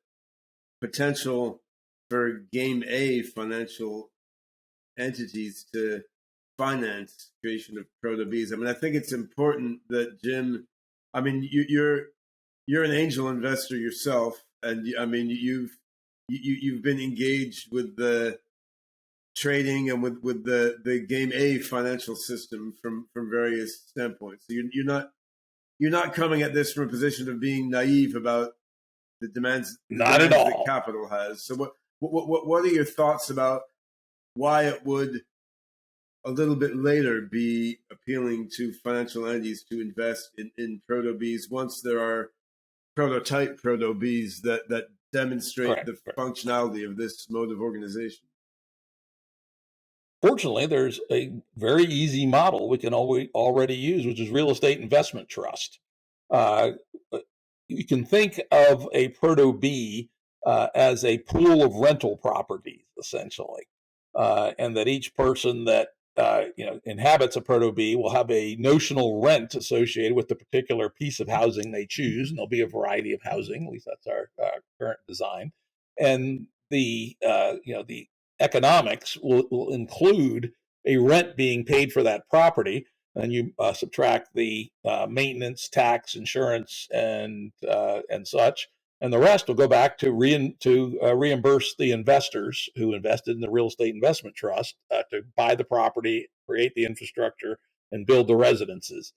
potential for game A financial entities to finance creation of proto-Bs, I mean, I think it's important that Jim, I mean, you're an angel investor yourself, and I mean, you've been engaged with the trading and with the game A financial system from various standpoints. So you're not coming at this from a position of being naive about the demands that capital has. So what are your thoughts about why it would a little bit later be appealing to financial entities to invest in proto-Bs once there are prototype proto-Bs that demonstrate the functionality of this mode of organization? fortunately, there's a very easy model we can already use, which is real estate investment trust. You can think of a Proto-B as a pool of rental properties, essentially, and that each person that inhabits a Proto-B will have a notional rent associated with the particular piece of housing they choose, and there'll be a variety of housing. At least that's our current design, and the economics will include a rent being paid for that property, and you subtract the maintenance, tax, insurance, and such, and the rest will go back to reimburse the investors who invested in the real estate investment trust to buy the property, create the infrastructure, and build the residences.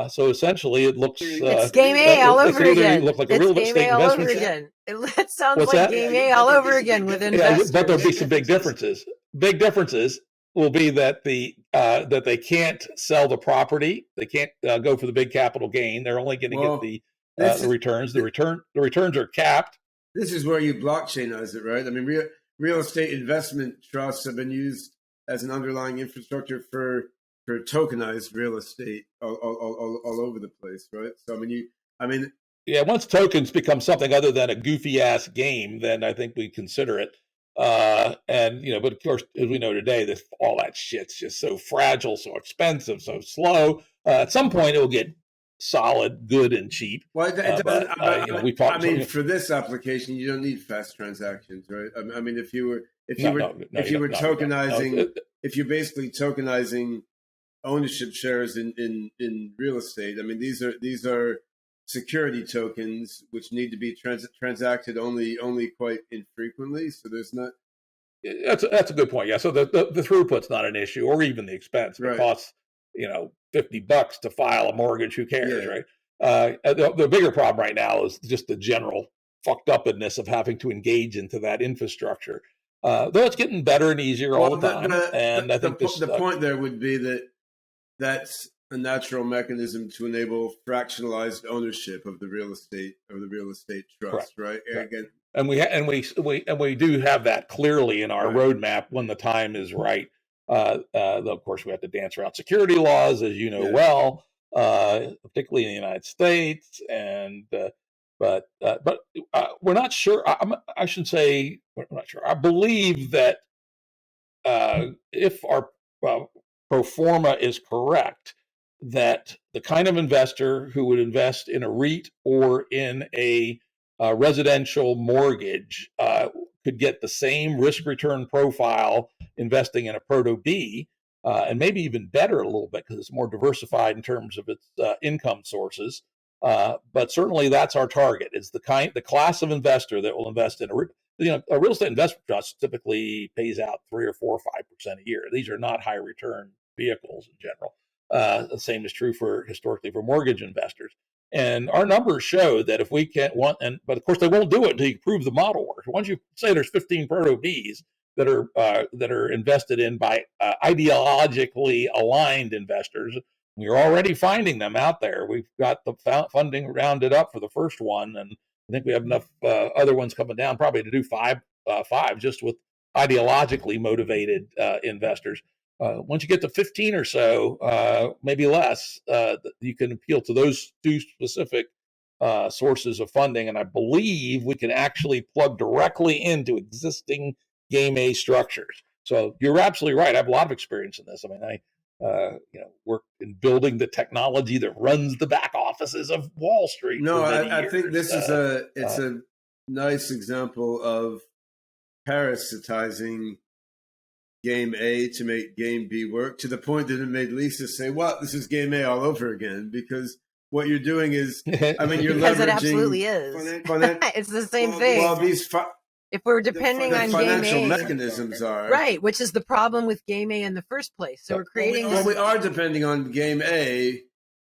So essentially, it looks it's game A all over again. Look like it's a real game estate A all investment over again. It sounds like that? game A all over again with investors. But there'll be some big differences. Big differences will be that that they can't sell the property. They can't go for the big capital gain. They're only going to get the returns. The returns are capped. This is where you blockchainize it, right? I mean, real estate investment trusts have been used as an underlying infrastructure for tokenized real estate all over the place, right? So once tokens become something other than a goofy ass game, then I think we consider it. But of course, as we know today, all that shit's just so fragile, so expensive, so slow. At some point, it will get solid, good, and cheap. Well, for this application, you don't need fast transactions, right? I mean, if you were tokenizing, if you're basically tokenizing ownership shares in real estate, I mean, these are security tokens which need to be transacted only quite infrequently. So there's not. That's a good point. Yeah. So the throughput's not an issue, or even the expense. It costs $50 to file a mortgage. Who cares, right? The bigger problem right now is just the general fucked upness of having to engage into that infrastructure. Though it's getting better and easier all the time. I think the point there would be that that's a natural mechanism to enable fractionalized ownership of the real estate trust, right? Again, and we do have that clearly in our roadmap when the time is right. Though of course we have to dance around security laws, as you know well, particularly in the United States, and but we're not sure. I should say we're not sure. I believe that if our pro forma is correct, that the kind of investor who would invest in a REIT or in a residential mortgage could get the same risk return profile investing in a Proto-B, and maybe even better a little bit because it's more diversified in terms of its income sources. But certainly that's our target. It's the class of investor that will invest in a real estate investment trust typically pays out 3 or 4 or 5% a year. These are not high return vehicles in general. The same is true historically for mortgage investors. And our numbers show that if we can't but of course they won't do it until you prove the model works. Once you say there's 15 Proto-Bs that are invested in by ideologically aligned investors, we're already finding them out there. We've got the funding rounded up for the first one, and I think we have enough other ones coming down probably to do five just with ideologically motivated investors. Once you get to 15 or so, maybe less, you can appeal to those two specific sources of funding. And I believe we can actually plug directly into existing Game A structures. So you're absolutely right. I have a lot of experience in this. I mean, I work in building the technology that runs the back offices of Wall Street. No, I think this is a nice example of parasitizing Game A to make Game B work, to the point that it made Lisa say, "Well, this is Game A all over again," because what you're doing is, I mean, you're because leveraging. It absolutely is. It's the same thing. Well, if we're depending on financial Game A, mechanisms are right, which is the problem with Game A in the first place. So we're creating. Well, we are depending on Game A.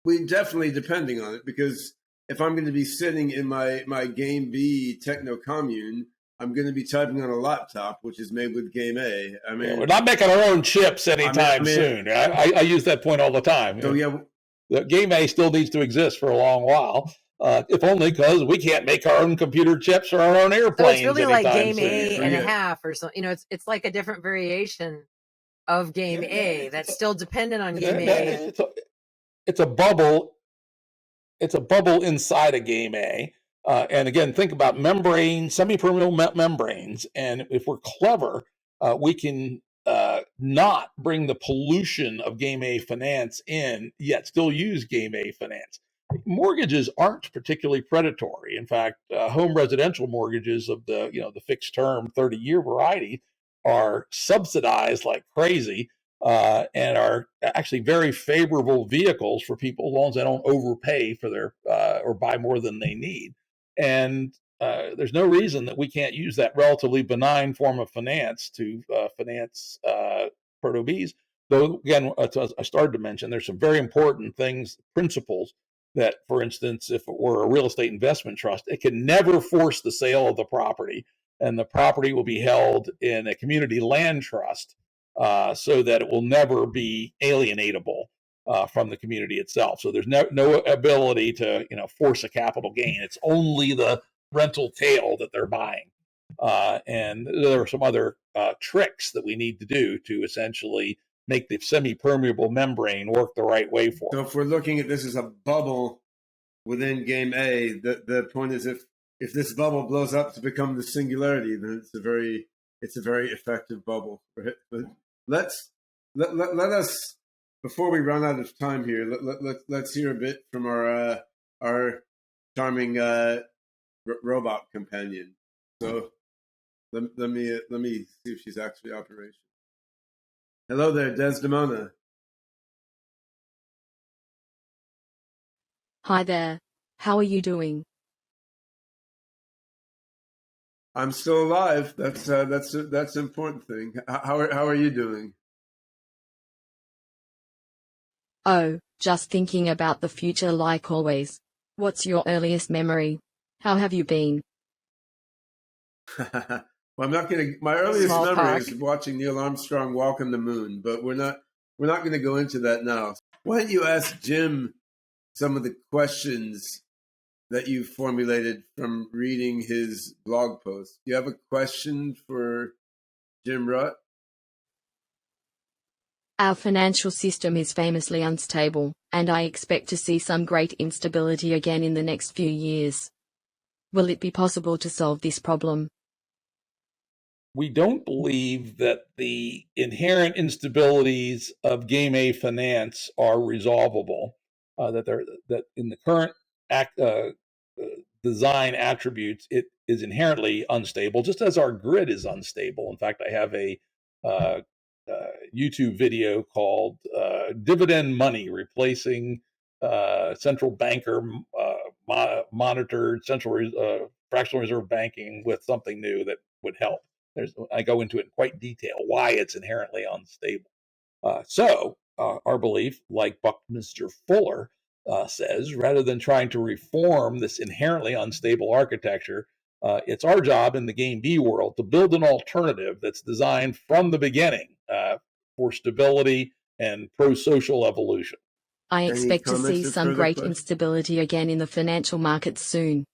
We're definitely depending on it, because if I'm going to be sitting in my Game B techno commune, I'm going to be typing on a laptop, which is made with Game A. I mean, we're not making our own chips anytime soon. I use that point all the time. So the Game A still needs to exist for a long while, if only because we can't make our own computer chips or our own airplanes. So it's really like Game soon. A and a half or something. It's like a different variation of game A that's still dependent on game A. It's a bubble. It's a bubble inside a game A. And again, think about membranes, semi-permeable membranes. And if we're clever, we can not bring the pollution of game A finance in, yet still use game A finance. Mortgages aren't particularly predatory. In fact, home residential mortgages of the fixed term 30-year variety are subsidized like crazy, and are actually very favorable vehicles for people, as long as they don't overpay for their or buy more than they need. And there's no reason that we can't use that relatively benign form of finance to finance Proto Bs. Though, again, as I started to mention, there's some very important principles that, for instance, if it were a real estate investment trust, it can never force the sale of the property, and the property will be held in a community land trust so that it will never be alienatable from the community itself. So there's no ability to force a capital gain. It's only the rental tail that they're buying. And there are some other tricks that we need to do to essentially make the semi-permeable membrane work the right way for So it. if we're looking at this as a bubble within game A, the point is if this bubble blows up to become the singularity, then it's a very effective bubble. Right? But let us, before we run out of time here, let's hear a bit from our charming robot companion. So let me see if she's actually operational. Hello there, Desdemona. Hi there. How are you doing? I'm still alive. That's an important thing. How are you doing? Oh, just thinking about the future like always. What's your earliest memory? How have you been? Well, I'm not going to. My earliest memory Smallpox. is watching Neil Armstrong walk on the moon, but we're not going to go into that now. Why don't you ask Jim some of the questions that you formulated from reading his blog post? Do you have a question for Jim Rutt? Our financial system is famously unstable, and I expect to see some great instability again in the next few years. Will it be possible to solve this problem? We don't believe that the inherent instabilities of game A finance are resolvable. That in the current design attributes, it is inherently unstable, just as our grid is unstable. In fact, I have a YouTube video called Dividend Money, replacing central banker monitored fractional reserve banking with something new that would help. I go into it in quite detail why it's inherently unstable. So our belief, like Buckminster Fuller says, rather than trying to reform this inherently unstable architecture, it's our job in the game B world to build an alternative that's designed from the beginning for stability and pro-social evolution. I expect to see some great questions? instability again in the financial markets soon.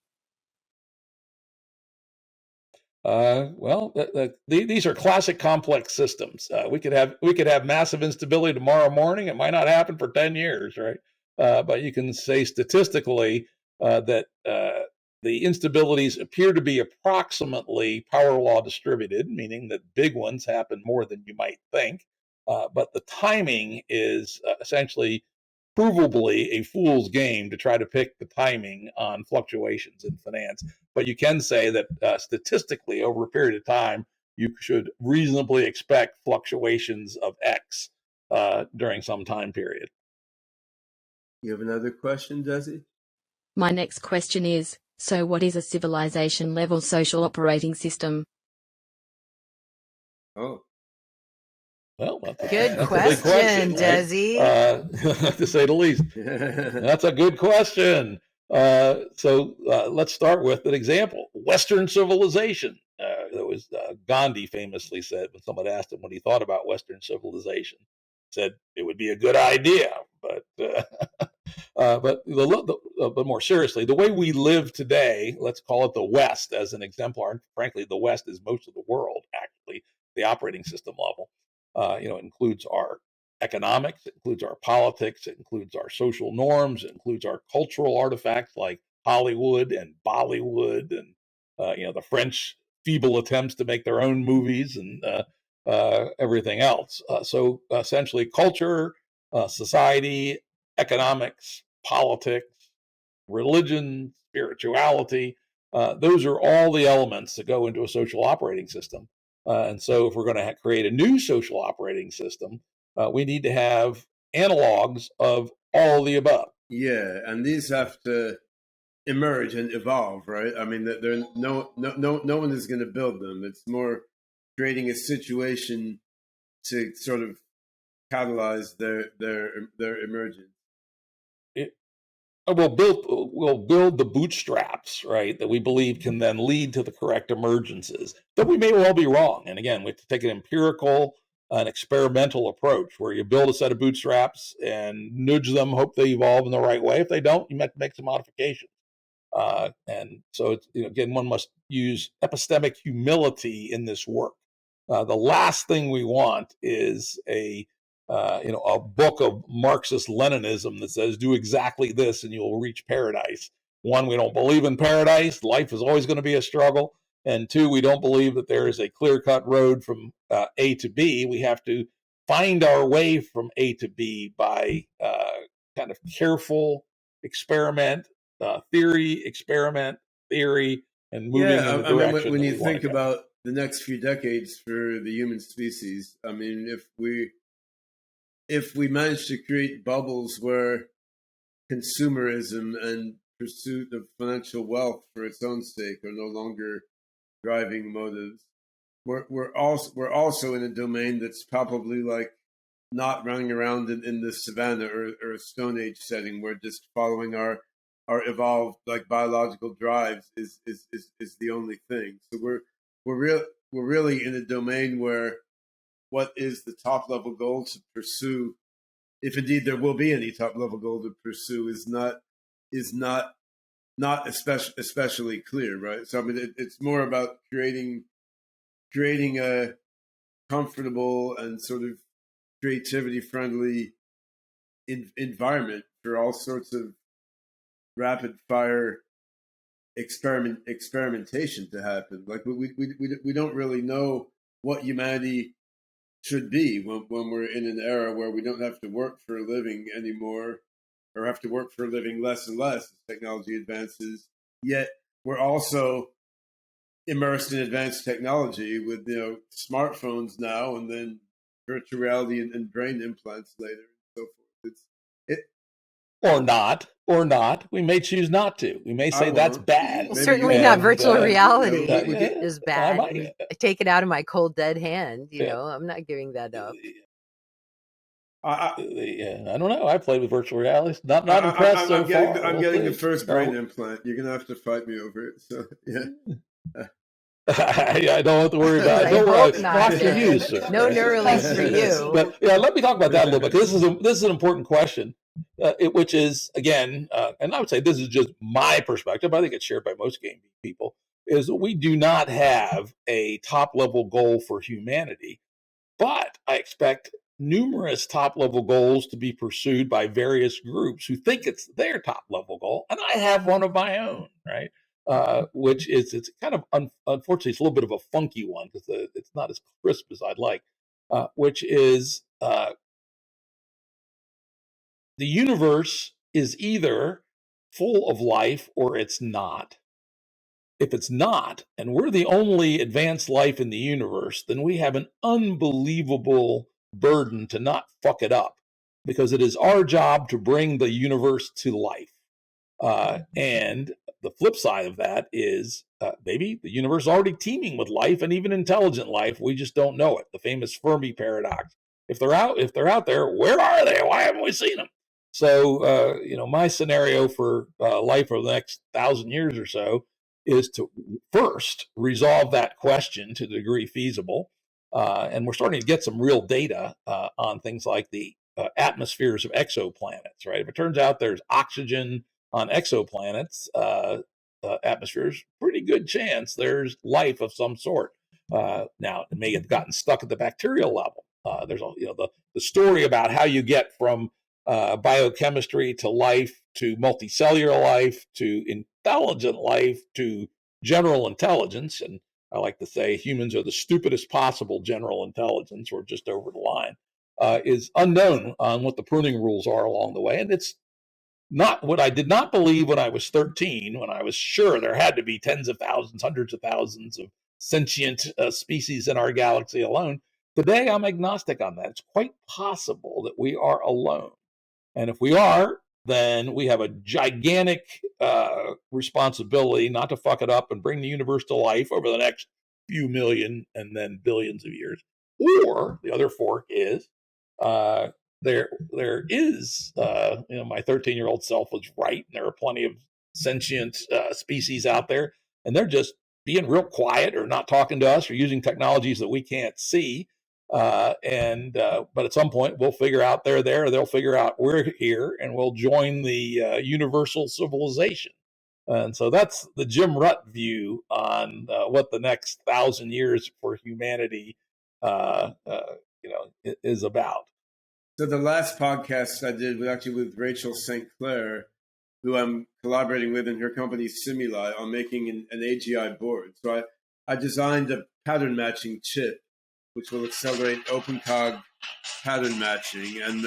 These are classic complex systems. We could have massive instability tomorrow morning. It might not happen for 10 years, right? But you can say statistically that the instabilities appear to be approximately power law distributed, meaning that big ones happen more than you might think. But the timing is essentially provably a fool's game to try to pick the timing on fluctuations in finance. But you can say that statistically, over a period of time, you should reasonably expect fluctuations of X during some time period. You have another question, Desi? My next question is, so what is a civilization-level social operating system? Oh. Well, that's Good a question, big question, Desi. to say the least. That's a good question. So let's start with an example. Western civilization. That was Gandhi famously said when someone asked him what he thought about Western civilization. Said it would be a good idea, but but more seriously, the way we live today, let's call it the West as an exemplar. And frankly, the West is most of the world, actually, the operating system level. It includes our economics, it includes our politics, it includes our social norms, it includes our cultural artifacts like Hollywood and Bollywood and the French feeble attempts to make their own movies and everything else. So essentially, culture, society, economics, politics, religion, spirituality, those are all the elements that go into a social operating system. And so if we're going to create a new social operating system, we need to have analogs of all the above. Yeah, and these have to emerge and evolve, right? I mean, no one is going to build them. It's more creating a situation to sort of catalyze their emergence. We'll build the bootstraps, right, that we believe can then lead to the correct emergences. But we may well be wrong. And again, we have to take an empirical, an experimental approach where you build a set of bootstraps and nudge them, hope they evolve in the right way. If they don't, you might make some modifications. And so, again, one must use epistemic humility in this work. The last thing we want is a book of Marxist Leninism that says do exactly this and you'll reach paradise. One, we don't believe in paradise. Life is always going to be a struggle. And two, we don't believe that there is a clear-cut road from A to B. We have to find our way from A to B by kind of careful experiment, theory, and moving in the direction. When you think about the next few decades for the human species, I mean, if we manage to create bubbles where consumerism and pursuit of financial wealth for its own sake are no longer driving motives, we're also in a domain that's probably like not running around in the savannah or a Stone Age setting where just following our evolved like biological drives is the only thing. So we're really in a domain where what is the top level goal to pursue, if indeed there will be any top level goal to pursue, is not especially clear, right? So I mean, it's more about creating a comfortable and sort of creativity friendly environment for all sorts of rapid fire experimentation to happen. Like we don't really know what humanity should be when we're in an era where we don't have to work for a living anymore, or have to work for a living less and less as technology advances. Yet we're also immersed in advanced technology with smartphones now, and then virtual reality and brain implants later, and so forth. Or not. We may choose not to. We may say that's bad. Well, certainly not virtual reality is bad. Take it out of my cold, dead hand. I'm not giving that up. I don't know. I played with virtual reality. Not impressed so far. I'm getting the first brain implant. You're gonna have to fight me over it. So yeah. I don't have to worry about it. Don't worry. Not for you, sir. No Neuralink for you. But let me talk about that a little bit, because this is an important question, which is, again, and I would say this is just my perspective. I think it's shared by most game people, is that we do not have a top-level goal for humanity, but I expect numerous top-level goals to be pursued by various groups who think it's their top-level goal, and I have one of my own, right? Which is, it's kind of, unfortunately, it's a little bit of a funky one because it's not as crisp as I'd like, which is the universe is either full of life or it's not. If it's not, and we're the only advanced life in the universe, then we have an unbelievable burden to not fuck it up, because it is our job to bring the universe to life. And the flip side of that is maybe the universe is already teeming with life, and even intelligent life. We just don't know it. The famous Fermi Paradox. If they're out there, where are they? Why haven't we seen them? So, my scenario for life over the next 1,000 years or so is to first resolve that question to the degree feasible. And we're starting to get some real data on things like the atmospheres of exoplanets, right? If it turns out there's oxygen on exoplanets, atmospheres, pretty good chance there's life of some sort. Now, it may have gotten stuck at the bacterial level. There's the story about how you get from biochemistry to life to multicellular life to intelligent life to general intelligence. And I like to say humans are the stupidest possible general intelligence. We're just over the line. Is unknown on what the pruning rules are along the way. And it's not what I did not believe when I was 13, when I was sure there had to be tens of thousands, hundreds of thousands of sentient species in our galaxy alone. Today, I'm agnostic on that. It's quite possible that we are alone. And if we are, then we have a gigantic responsibility not to fuck it up and bring the universe to life over the next few million and then billions of years. Or the other fork is there is, my 13-year-old self was right, and there are plenty of sentient species out there, and they're just being real quiet or not talking to us or using technologies that we can't see. But at some point we'll figure out they're there, they'll figure out we're here, and we'll join the universal civilization. And so that's the Jim Rutt view on what the next 1,000 years for humanity is about. So the last podcast I did was actually with Rachel St. Clair, who I'm collaborating with in her company Simuli on making an AGI board. So I designed a pattern matching chip, which will accelerate OpenCog pattern matching. And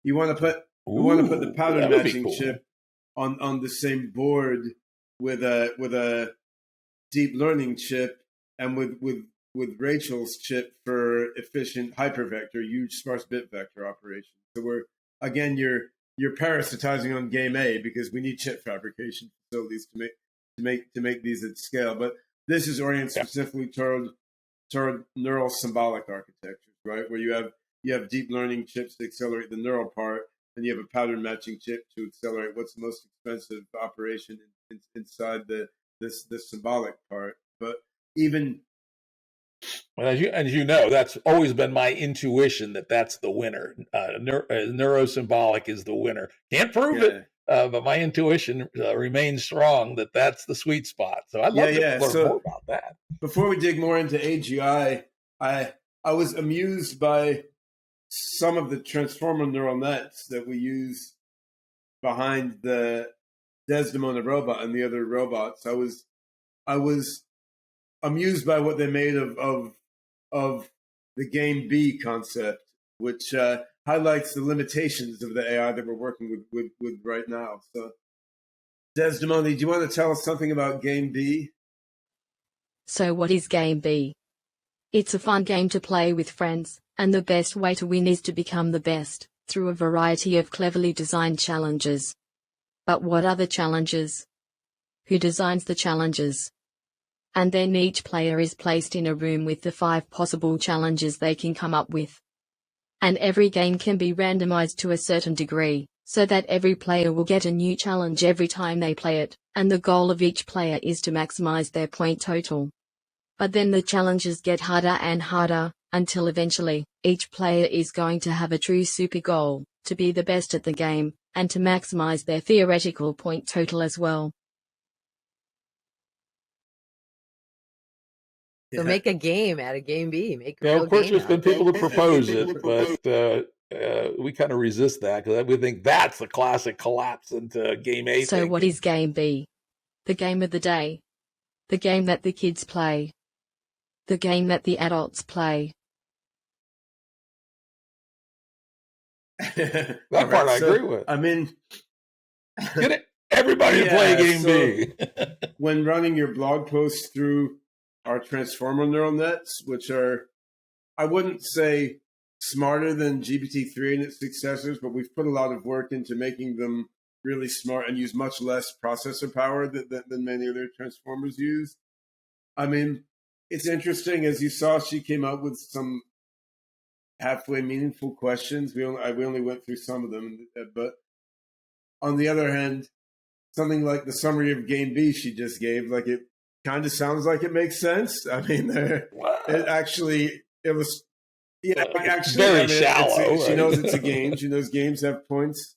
we want to put the pattern matching chip on the same board with a deep learning chip and with Rachel's chip for efficient hypervector, huge sparse bit vector operation. So you're parasitizing on game A because we need chip fabrication facilities to make these at scale. But this is oriented specifically toward neural symbolic architectures, right? Where you have deep learning chips to accelerate the neural part, and you have a pattern matching chip to accelerate what's the most expensive operation inside this symbolic part. But even as you know, that's always been my intuition that's the winner. Neurosymbolic is the winner. Can't prove it, but my intuition remains strong that that's the sweet spot. So I'd love to learn more about that. Before we dig more into AGI, I was amused by some of the transformer neural nets that we use behind the Desdemona robot and the other robots. I was amused by what they made of the game B concept, which highlights the limitations of the AI that we're working with right now. So, Desdemona, do you want to tell us something about game B? So what is game B? It's a fun game to play with friends, and the best way to win is to become the best, through a variety of cleverly designed challenges. But what are the challenges? Who designs the challenges? And then each player is placed in a room with the 5 possible challenges they can come up with. And every game can be randomized to a certain degree, so that every player will get a new challenge every time they play it, and the goal of each player is to maximize their point total. But then the challenges get harder and harder, until eventually, each player is going to have a true super goal, to be the best at the game, and to maximize their theoretical point total as well. So make a game out of game B. Of course, there's been people who propose it, but we kind of resist that because we think that's the classic collapse into game A. So what is game B? The game of the day. The game that the kids play. The game that the adults play. That part I agree with. I mean, get everybody to play game B. When running your blog posts through our transformer neural nets, which are, I wouldn't say smarter than GPT-3 and its successors, but we've put a lot of work into making them really smart and use much less processor power than many other transformers use. I mean, it's interesting. As you saw, she came up with some halfway meaningful questions. We only went through some of them, but on the other hand, something like the summary of game B she just gave, like it kind of sounds like it makes sense. I mean, it actually, it was, actually very shallow. She knows it's a game. She knows games have points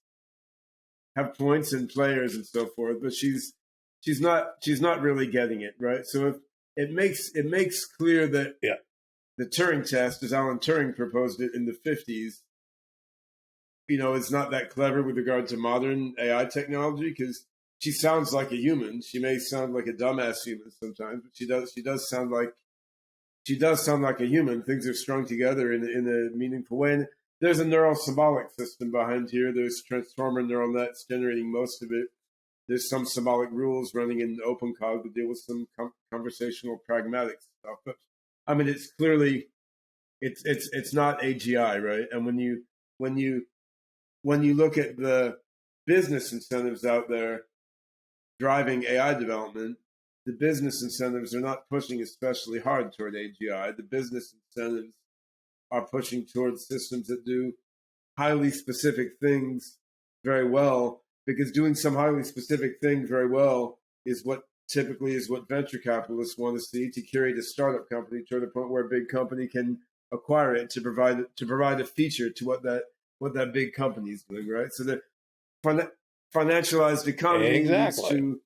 and players and so forth. But she's not really getting it right. So it makes clear that the Turing test, as Alan Turing proposed it in the 50s, is not that clever with regard to modern AI technology, because she sounds like a human. She may sound like a dumbass human sometimes, but she does sound like a human. Things are strung together in a meaningful way. And there's a neural symbolic system behind here. There's transformer neural nets generating most of it. There's some symbolic rules running in OpenCog to deal with some conversational pragmatic stuff. But I mean, it's clearly it's not AGI, right? And when you look at the business incentives out there driving AI development, the business incentives are not pushing especially hard toward AGI. The business incentives are pushing towards systems that do highly specific things very well, because doing some highly specific thing very well is what venture capitalists want to see, to curate a startup company to the point where a big company can acquire it to provide a feature to what that big company is doing, right? So the financialized economy leads to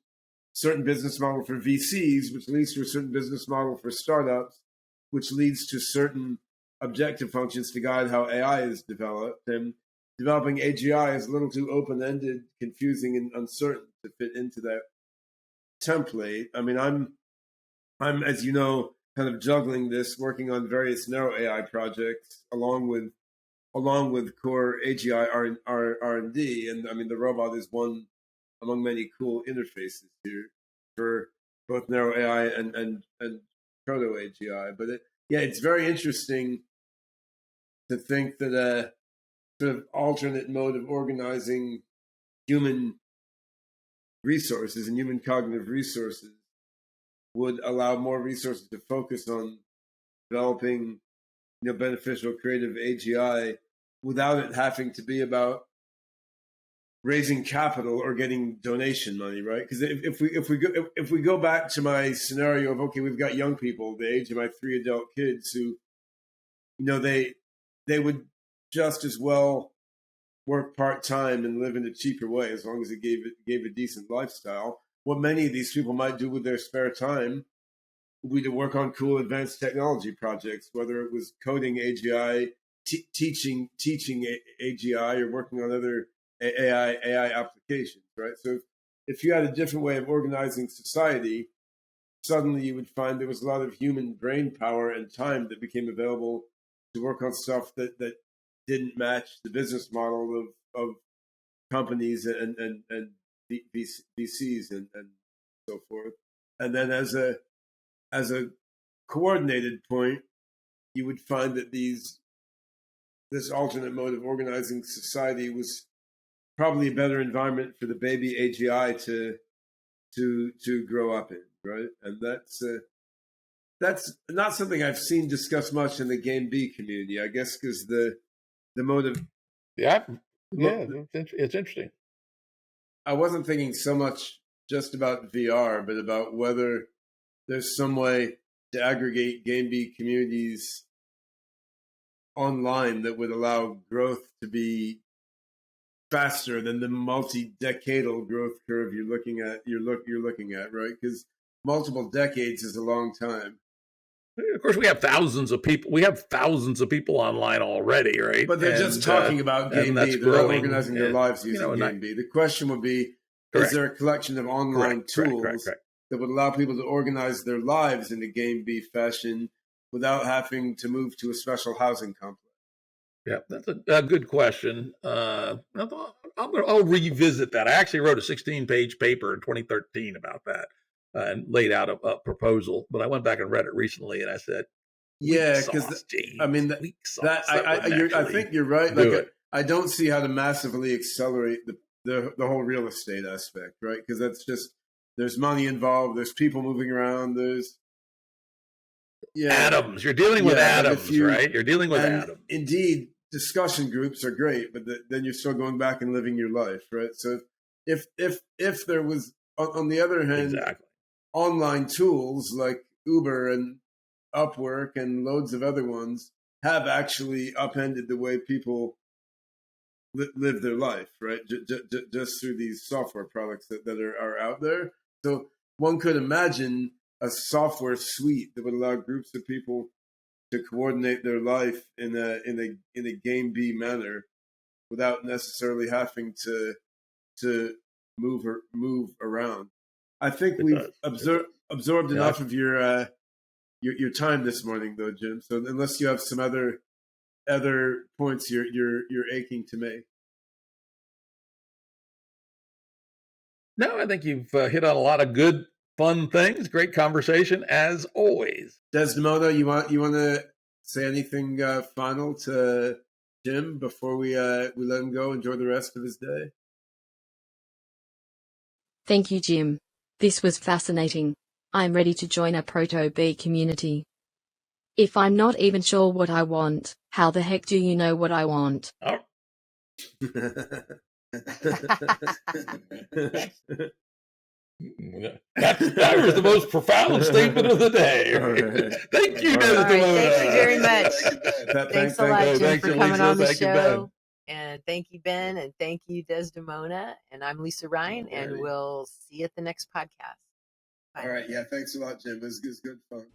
certain business model for VCs, which leads to a certain business model for startups, which leads to certain objective functions to guide how AI is developed. And developing AGI is a little too open-ended, confusing, and uncertain to fit into that template. I mean, I'm as you know, kind of juggling this, working on various narrow AI projects along with core AGI R&D, and I mean, the robot is one among many cool interfaces here for both narrow AI and proto AGI. But it's very interesting to think that a sort of alternate mode of organizing human resources and human cognitive resources would allow more resources to focus on developing, beneficial creative AGI without it having to be about raising capital or getting donation money, right? Because if we go back to my scenario of, okay, we've got young people the age of my 3 adult kids who, they would just as well work part-time and live in a cheaper way as long as it gave a decent lifestyle. What many of these people might do with their spare time would be to work on cool advanced technology projects, whether it was coding AGI, teaching AGI, or working on other AI applications, right? So if you had a different way of organizing society, suddenly you would find there was a lot of human brain power and time that became available to work on stuff that didn't match the business model of companies and VCs and so forth. And then as a coordinated point, you would find that this alternate mode of organizing society was probably a better environment for the baby AGI to grow up in, right? And that's not something I've seen discussed much in the Game B community, I guess, because the mode of it's interesting. I wasn't thinking so much just about VR, but about whether there's some way to aggregate Game B communities online that would allow growth to be faster than the multi-decadal growth curve you're looking at, right? Because multiple decades is a long time. Of course, we have thousands of people. We have thousands of people online already, right? But they're just talking about Game B. They're not organizing their lives using Game B. The question would be, is there a collection of online tools that would allow people to organize their lives in a Game B fashion without having to move to a special housing complex? Yeah, that's a good question. I'll revisit that. I actually wrote a 16-page paper in 2013 about that and laid out a proposal. But I went back and read it recently, and I said, "Yeah, because I mean I think you're right. Like, I don't see how to massively accelerate the whole real estate aspect, right? Because that's just there's money involved. There's people moving around. There's atoms. You're dealing with atoms, right? You're dealing with atoms. Indeed, discussion groups are great, but then you're still going back and living your life, right? So if there was, on the other hand, online tools like Uber and Upwork and loads of other ones have actually upended the way people live their life, right? Just through these software products that are out there. So one could imagine a software suite that would allow groups of people to coordinate their life in a game B manner without necessarily having to move around. I think we've absorbed enough of your time this morning, though, Jim. So unless you have some other points you're aching to make. No, I think you've hit on a lot of good, fun things. Great conversation as always. Desdemona, you want to say anything final to Jim before we let him go? Enjoy the rest of his day. Thank you, Jim. This was fascinating. I'm ready to join a Proto-B community. If I'm not even sure what I want, how the heck do you know what I want? Oh. That was the most profound statement of the day. Right. Thank you, Desdemona. Right, thank you very much. Thanks a lot, Jim, for coming on the show. And thank you, Ben, and thank you, Desdemona. And I'm Lisa Ryan, and we'll see you at the next podcast. Bye. All right. Yeah, thanks a lot, Jim. It was good fun.